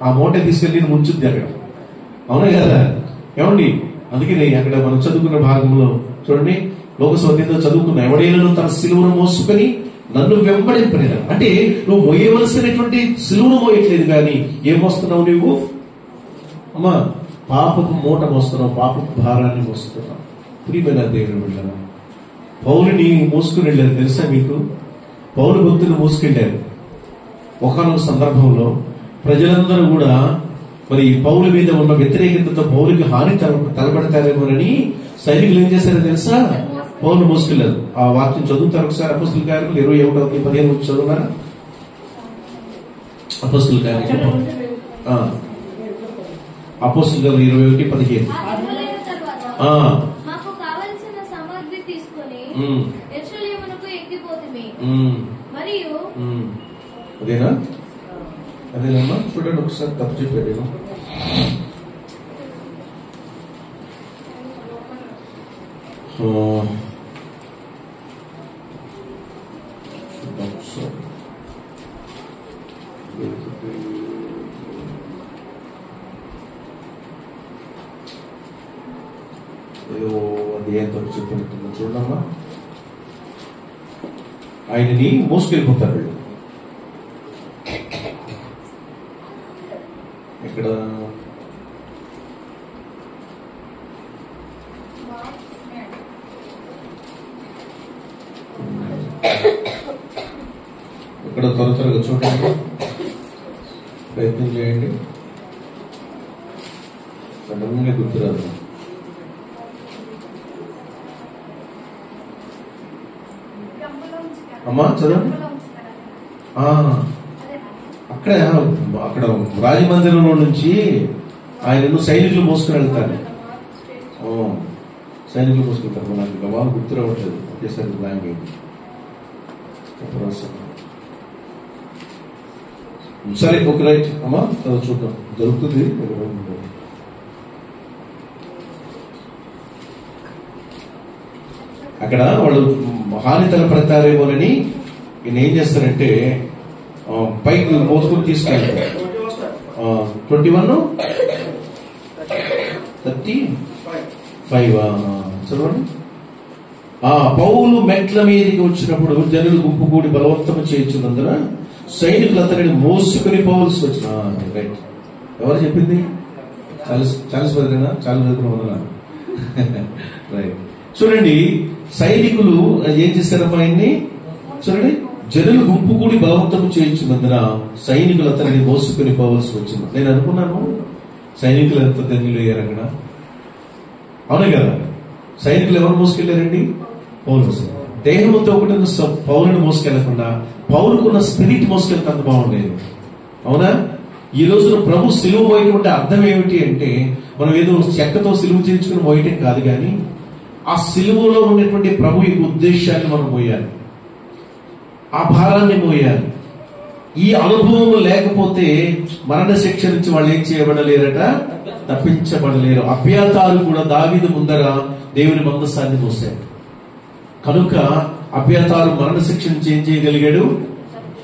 [SPEAKER 1] ఆ మూట తీసుకెళ్ళి ముంచుద్ది అక్కడ. అవునా కదా? ఏమండి? అందుకే అక్కడ మనం చదువుకున్న భాగంలో చూడండి, లోకసభ చదువుకున్న ఎవడైనా తన సిలువను మోసుకొని నన్ను వెంబడింపలేదు. అంటే నువ్వు మోయవలసినటువంటి సిలువను మోయట్లేదు, కానీ ఏం మోస్తున్నావు నువ్వు? అమ్మా పాపపు మూట మోస్తున్నావు, పాపపు భారాన్ని మోస్తున్నావు. ప్రియమైన దేవుని బిడ్డలారా, పౌలుని మోసుకుని వెళ్ళారు తెలుసా మీకు? పౌలు భక్తులు మోసుకెళ్ళారు. ఒకనొక సందర్భంలో ప్రజలందరూ కూడా మరి పౌలు మీద ఉన్న వ్యతిరేకతతో పౌలుకి హాని తలబడతారేమోనని సైనికులు ఏం చేశారో తెలుసా? పౌలు మోసుకెళ్లారు. ఆ వాక్యం చదువుతారు ఒకసారి. అపోస్తుల కార్యములు 21:15 చదువున్నారా? అపోస్తుల కార్యములు అపోస్తుల 21:15. అదేనా? అదేనమ్మా, చూడండి ఒకసారి, తప్పు చెప్పాడు. అది ఏం తప్పు చెప్పినట్టు చూడమ్మా. ఆయనని మోసుకెళ్ళిపోతారు. ఇక్కడ ఇక్కడ త్వరగా చూడండి, ప్రయత్నం చేయండి. సడన్గా గుర్తురాదు. అమ్మా చదవండి. అక్కడ రాజమందిరంలో నుంచి ఆయనను సైనికులు మోసుకుని వెళ్తారు. సైనికులు మోసుకుంటారు. నాకు వాళ్ళు గుర్తు రావట్లేదు. ఒకేసారి బ్లాంక్ అయింది. సరే, ఒక రైట్ అమ్మా, చూద్దాం, జరుగుతుంది. అక్కడ వాళ్ళు హాని తలపడతారేమోనని ఈయన ఏం చేస్తారంటే పైకి మోసుకొని తీసుకెళ్తారు. 21:35 చదవండి. పౌలు మెట్ల మీదకి వచ్చినప్పుడు జనులు గుంపు కూడి బలవంతము చేయించినందున సైనికులు అతనిని మోసుకుని పోవలసి వచ్చిన. రైట్, ఎవరు చెప్పింది? చాలీస్ బదిలేనా? చాలా చదువుకున్న రైట్. చూడండి, సైనికులు ఏం చేశారమ్మా ఆయన్ని? చూడండి, జనులు గుంపు కూడి బలవంతము చేయించినందున సైనికులు అతనిని మోసుకుని పోవలసి వచ్చింది. నేను అనుకున్నాను సైనికులు ఎంత ధన్యులు అయ్యారు అక్కడ. అవునా కదా? సైనికులు ఎవరు మోసుకెళ్లారండి? పౌలు. దేహంతో ఒకటి పౌరుని మోసుకెళ్లకుండా పౌరుకున్న స్పిరిట్ మోసుకెళ్తే అంత బాగుండేది. అవునా? ఈ రోజున ప్రభు సిలువ మోయటం అంటే అర్థం ఏమిటి అంటే, మనం ఏదో చెక్కతో సిలువ చేయించుకుని మోయటం కాదు, కానీ ఆ సిలువలో ఉన్నటువంటి ప్రభు యొక్క ఉద్దేశాన్ని మనం మోయాలి, ఆ భారాన్ని మోయాలి. ఈ అనుభవం లేకపోతే మరణ శిక్ష నుంచి వాళ్ళు ఏం చేయబడలేరట, తప్పించబడలేరు. అబ్యాతారు కూడా దావీదు ముందర దేవుని మందసాన్ని మోసాడు కనుక అబ్యాతారు మరణ శిక్ష నుంచి ఏం చేయగలిగాడు,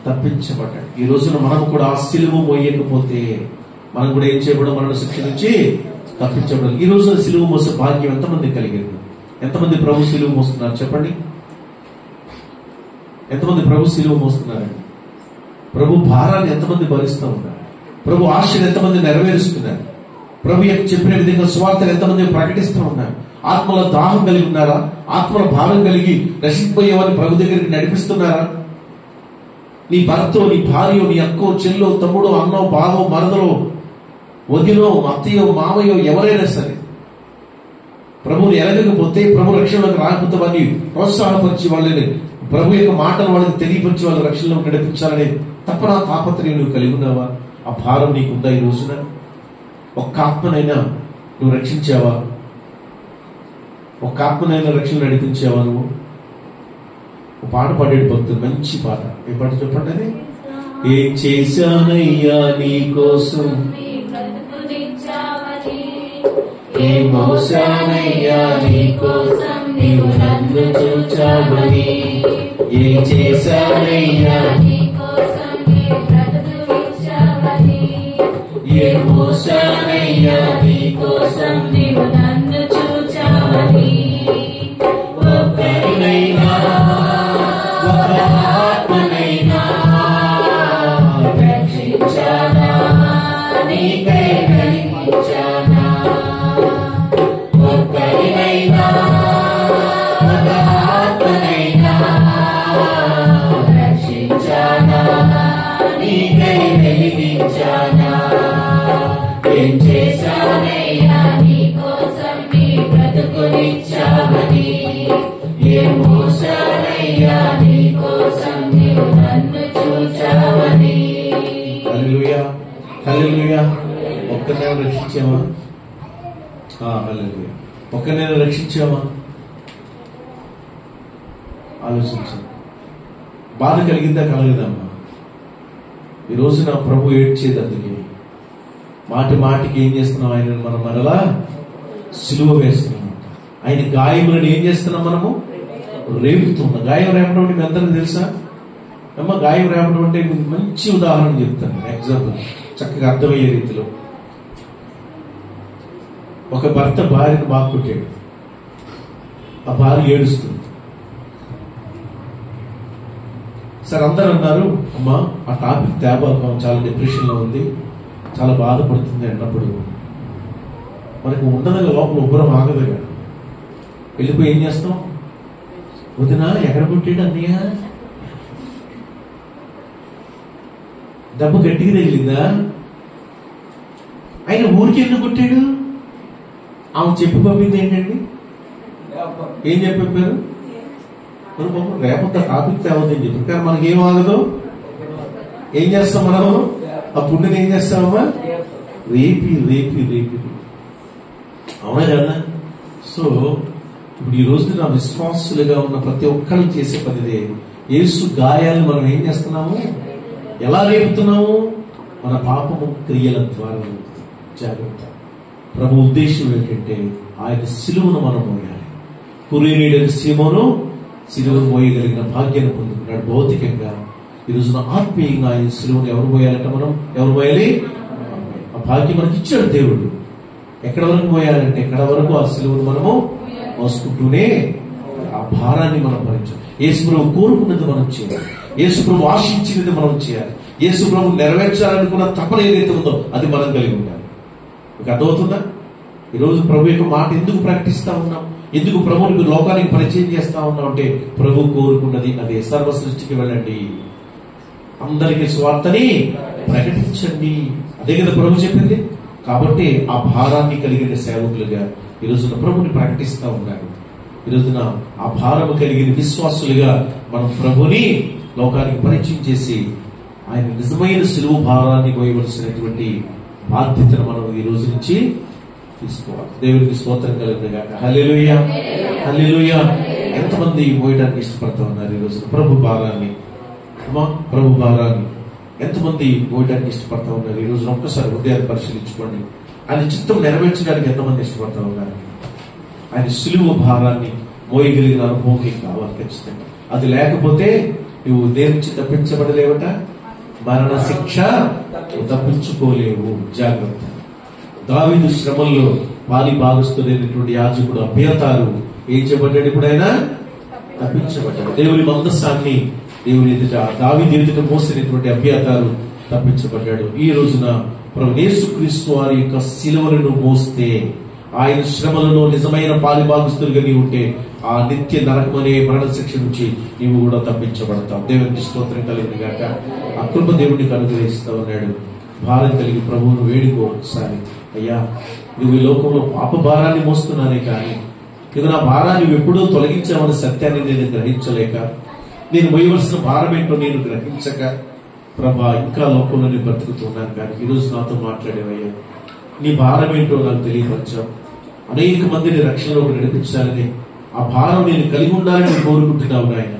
[SPEAKER 1] తప్పించబడ్డాడు. ఈ రోజున మనం కూడా ఆ సిలువ మోయకపోతే మనం కూడా ఏం చేయబడం, మరణ శిక్ష నుంచి తప్పించబడాలి. ఈ రోజున సిలువ మోసే భాగ్యం ఎంతమంది కలిగింది? ఎంతమంది ప్రభు సిలువ మోస్తున్నారు చెప్పండి? ఎంతమంది ప్రభు సిలువ మోస్తున్నారండి? ప్రభు భారాన్ని ఎంతమంది భరిస్తూ ఉన్నారు? ప్రభు ఆశను ఎంతమంది నెరవేరుస్తున్నారు? ప్రభు చెప్పిన విధంగా సువార్తను ఎంతమంది ప్రకటిస్తూ ఉన్నారు? ఆత్మల దాహం కలిగి ఉన్నారా? ఆత్మల భారం కలిగి నశించిపోయేవారిని ప్రభు దగ్గరికి నడిపిస్తున్నారా? నీ భర్తో, నీ భార్యో, నీ అక్కో, చెల్లో, తమ్ముడో, అన్నో, బావో, మరదలో, వదినో, అత్తయ్యో, మామయ్యో ఎవరైనా సరే ప్రభువుని ఎరగకపోతే, ప్రభు రక్షణలోకి రాకపోతే వారిని ప్రోత్సాహపరిచి వాళ్ళని ప్రభు యొక్క మాటలు వాళ్ళకి తెలియపరిచి వాళ్ళ రక్షణలో నడిపించాలనే తప్పన తాపత్రయం నువ్వు కలిగి ఉన్నావా? ఆ భారం నీకుందా? ఈ రోజున ఒక్క ఆత్మనైనా నువ్వు రక్షించావా? ఒక్క ఆత్మనైనా రక్షణ నడిపించావా? నువ్వు పాట పాడేడు భక్తులు, మంచి పాట. ఏ పాట చెప్పండి అది? ఏం చేశానయ్యా నీ కోసం, ఏం మోసానయ్యా నీ కోసం, నీవు నన్ను చూచావని. ఏం చేశానయ్యా నీ కోసం, ఏం మోసానయ్యా నీ కోసం, నీవు నన్ను చూచావని. ఒక్కరినైనా ఒక ఆత్మనైనా రక్షించానా, నీకై కలిగించానా. ఒక్కరినైనా ఒక ఆత్మనైనా రక్షించానా, నీకై వెలిగించానా. ఏం చేశానయ్యా నీ కోసం, నీ బ్రతుకునిచ్చావని. ఏం మోసానయ్యా నీ కోసం, నీవు నన్ను చూచావని. హల్లెలూయా, హల్లెలూయా. ఒక్కరినైనా రక్షించామా? హల్లెలూయా. ఒక్కరినైనా రక్షించామా? ఆలోచించు. బాధ కలిగిందా, కలగదమ్మా? ఈ రోజున ప్రభు ఏడ్చేది అందుకే. మాటి మాటికి ఏం చేస్తున్నాం? ఆయన మనం మరలా సిలువ వేస్తున్నాం. ఆయన గాయములను ఏం చేస్తున్నాం? మనము రేపుతున్నాం. గాయం రేపడం అంటే మీ అందరికీ తెలుసా అమ్మ? గాయం రేపడం అంటే మంచి ఉదాహరణ చెప్తాను, ఎగ్జాంపుల్ చక్కగా అర్థమయ్యే రీతిలో. ఒక భర్త భార్యను బాగా కొట్టాడు. ఆ భార్య ఏడుస్తుంది. సరే అందరూ అన్నారు, అమ్మా ఆ టాపిక్ తేబాకం, చాలా డిప్రెషన్ లో ఉంది, చాలా బాధపడుతుంది అన్నప్పుడు మనకు ఉండదు లోపల ఉబ్బరం ఆగదుగా. వెళ్ళిపోయి ఏం చేస్తాం? వదినా ఎక్కడ కొట్టాడు అన్నయ్య? దెబ్బ గట్టిగా తగిలిందా? ఆయన ఊరికి ఎందుకు కొట్టాడు? ఆమె చెప్పి పంపింది ఏంటండి? ఏం చెప్పి పంపారు? రేపొద్దు టాపిక్ తేవద్దని చెప్పి. కానీ మనకేం ఆగదు. ఏం చేస్తాం మనం? ఆ పుణ్యని ఏం చేస్తామమ్మా? రేపి రేపి రేపి. అవునా కదా? సో ఇప్పుడు ఈ రోజు నా విశ్వాసులుగా ఉన్న ప్రతి ఒక్కరిని చేసే పనిదే. యేసు గాయాలను మనం ఏం చేస్తున్నాము? ఎలా రేపుతున్నాము? మన పాపము క్రియల ద్వారా. జాగ్రత్త. ప్రభు ఉద్దేశం ఏంటంటే ఆయన సిలువను మనం మోయాలి. కురేనీయుడైన సీమోను సిలువను మోయగలిగిన భాగ్యాన్ని పొందుకున్నాడు భౌతికంగా. ఈ రోజున ఆత్మీయంగా ఆయన సిలువను ఎవరు మోయాలంటే మనం ఎవరు మోయాలి? ఆ భాగ్యం మనకి ఇచ్చాడు దేవుడు. ఎక్కడ వరకు మోయాలంటే ఎక్కడ వరకు ఆ సిలువను మనము మోసుకుంటూనే ఆ భారాన్ని మనం భరించాలి. యేసు ప్రభు కోరుకున్నది మనం చేయాలి. యేసు ప్రభు ఆశించినది మనం చేయాలి. యేసు ప్రభు నెరవేర్చాలనుకున్న తపన ఏదైతే ఉందో అది మనం కలిగి ఉండాలి. మీకు అర్థమవుతుందా? ఈరోజు ప్రభు యొక్క మాట ఎందుకు ప్రకటిస్తా ఉన్నాం? ఎందుకు ప్రభువుని లోకానికి పరిచయం చేస్తా ఉన్నాం అంటే ప్రభు కోరుకున్నది అదే. సర్వ సృష్టికి వెళ్ళండి, అందరికీ స్వార్థని ప్రకటించండి, అదే కదా ప్రభు చెప్పింది. కాబట్టి ఆ భారాన్ని కలిగిన సేవకులుగా ఈ రోజున ప్రభుని ప్రకటిస్తా ఉన్నారు. ఈ రోజున ఆ భారము కలిగిన విశ్వాసులుగా మనం ప్రభుని లోకానికి పరిచయం చేసి ఆయన నిజమైన సిలువ భారాన్ని మోయవలసినటువంటి బాధ్యతను మనం ఈ రోజు నుంచి తీసుకోవాలి. దేవునికి స్తోత్రం కలుగునుగాక. హల్లెలూయా, హల్లెలూయా. ఎంతమంది మోయడానికి ఇష్టపడతా ఉన్నారు ఈ రోజు ప్రభు భారాన్ని? ప్రభు భారాన్ని ఎంతమంది మోయడానికి ఇష్టపడతా ఉన్నారు? ఈ రోజున ఒక్కసారి హృదయాన్ని పరిశీలించుకోండి. ఆయన చిత్తం నెరవేర్చడానికి ఎంతమంది ఇష్టపడతా ఉన్నారు? ఆయన సులువు భారాన్ని మోయగలిగిన అనుభవం నీకు కావాలి ఖచ్చితంగా. అది లేకపోతే నువ్వు దేని నుంచి తప్పించబడలేవట, మరణ శిక్ష తప్పించుకోలేవు. జాగ్రత్త. దావీదు శ్రమల్లో పాలి భాగస్తులైనటువంటి యాజకుడు అభ్యతారు ఏం చేయబడ్డాడు? ఇప్పుడైనా తప్పించబడ్డాడు. దేవుని మందస్సాన్ని దేవుని ఎదుట, దావీదు ఎదుట మోసినటువంటి అభ్యతారు తప్పించబడ్డాడు. ఈ రోజున ప్రభువు యేసుక్రీస్తు వారి యొక్క శిలువలను మోస్తే, ఆయన శ్రమలలో నిజమైన పాలిభాగస్తులుగా నీవు ఉంటే ఆ నిత్య నరకం అనే మరణ శిక్ష నుంచి నీవు కూడా తప్పించబడతావు. దేవునికి స్తోత్రం కలిగిన గాక. ఆ కృప దేవుడికి అనుగ్రహిస్తా ఉన్నాడు. భారం కలిగి ప్రభువును వేడుకో ఒకసారి. అయ్యా, నువ్వు ఈ లోకంలో పాప భారాన్ని మోస్తున్నానే కానీ ఇక నా భారాన్ని నువ్వు ఎప్పుడూ తొలగించావన్న సత్యాన్ని నేను గ్రహించలేక, నేను మోయవలసిన భారం ఏంటో నేను గ్రహించక ప్రభా ఇంకా లోకంలో నేను బ్రతుకుతున్నాను. కానీ ఈరోజు నాతో మాట్లాడేవయ్యా, నీ భారం ఏంటో నాకు తెలియపరిచావు. అనేక మందిని రక్షణలోకి నడిపించాలని, ఆ భారం నేను కలిగి ఉండాలని కోరుకుంటున్నావు నాయన.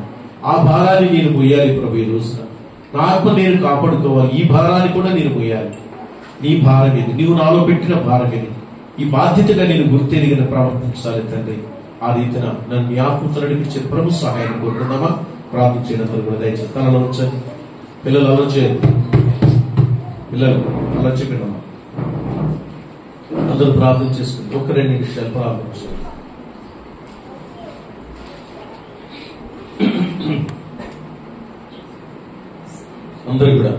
[SPEAKER 1] ఆ భారాన్ని నేను మోయాలి ప్రభు. ఈ రోజున నా ఆత్మ నేను కాపాడుకోవాలి. ఈ భారాన్ని కూడా నేను మోయాలి. నీ భారం ఇది, నీవు నాలో పెట్టిన భారం ఇది. ఈ బాధ్యతగా నేను గుర్తెరిగిన ప్రవర్తించాలి తండ్రి. ఆ రీతిన నన్ను మీ ఆత్మతో నడిపించే ప్రభు సహాయాన్ని కోరుకుందామా? ప్రార్థించినందుకు కూడా దయచేసి తనలో ఉంచండి. పిల్లలు అలా చేయరు, పిల్లలు అలా చెప్పినమ్మా. అందరూ ప్రార్థన చేసుకుంటే ఒక 2 నిమిషాలు ప్రార్థించారు. అందరూ కూడా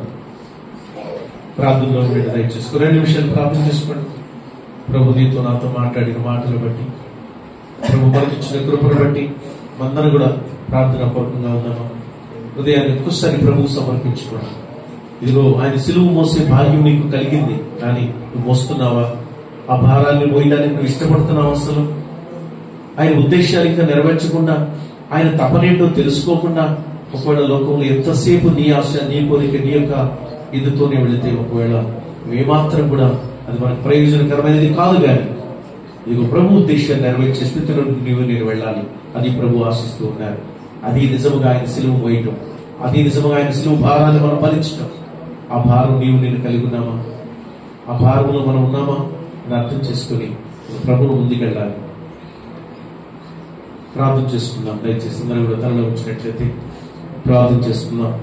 [SPEAKER 1] ప్రార్థనలో దయచేసి 2 నిమిషాలు ప్రార్థన చేసుకోండి. ప్రభు నీతో నాతో మాట్లాడిన మాటలు బట్టి, ప్రభు మనకిచ్చిన కృపను బట్టి మందరం కూడా ప్రార్థన పూర్వకంగా ఉందామా? హృదయాన్ని ఒక్కసారి ప్రభువు సమర్పించుకోండి. ఇదిగో ఆయన సిలువు మోసే భాగ్యం నీకు కలిగింది, కానీ నువ్వు మోస్తున్నావా? ఆ భారాన్ని మోయడానికి నువ్వు ఇష్టపడుతున్నావు? అసలు ఆయన ఉద్దేశాలు ఇంకా నెరవేర్చకుండా, ఆయన తపనేంటో తెలుసుకోకుండా ఒకవేళ లోకంలో ఎంతసేపు నీ ఆశ, నీ కోరిక, నీ యొక్క ఇదితోనే వెళితే ఒకవేళ ఏమాత్రం కూడా అది మనకు ప్రయోజనకరమైనది కాదు. కానీ ఇదిగో ప్రభు ఉద్దేశాన్ని నెరవేర్చే స్థితిలో నేను వెళ్ళాలి. అది ప్రభు ఆశిస్తూ ఉన్నారు. అది నిజముగా ఆయన సిలువ మోయటం, అది నిజముగా ఆయన సిలువ భారాన్ని మనం భరించటం. ఆ భారం నీవు నేను కలిగి ఉన్నామా? ఆ భారంలో మనం ఉన్నామా అని అర్థం చేసుకుని ప్రభువును ముందుకెళ్ళాలి. ప్రార్థన చేసుకుందాం. దయచేసి అందరూ కూడా తనలో ఉంచినట్లయితే ప్రార్థన చేసుకుందాం.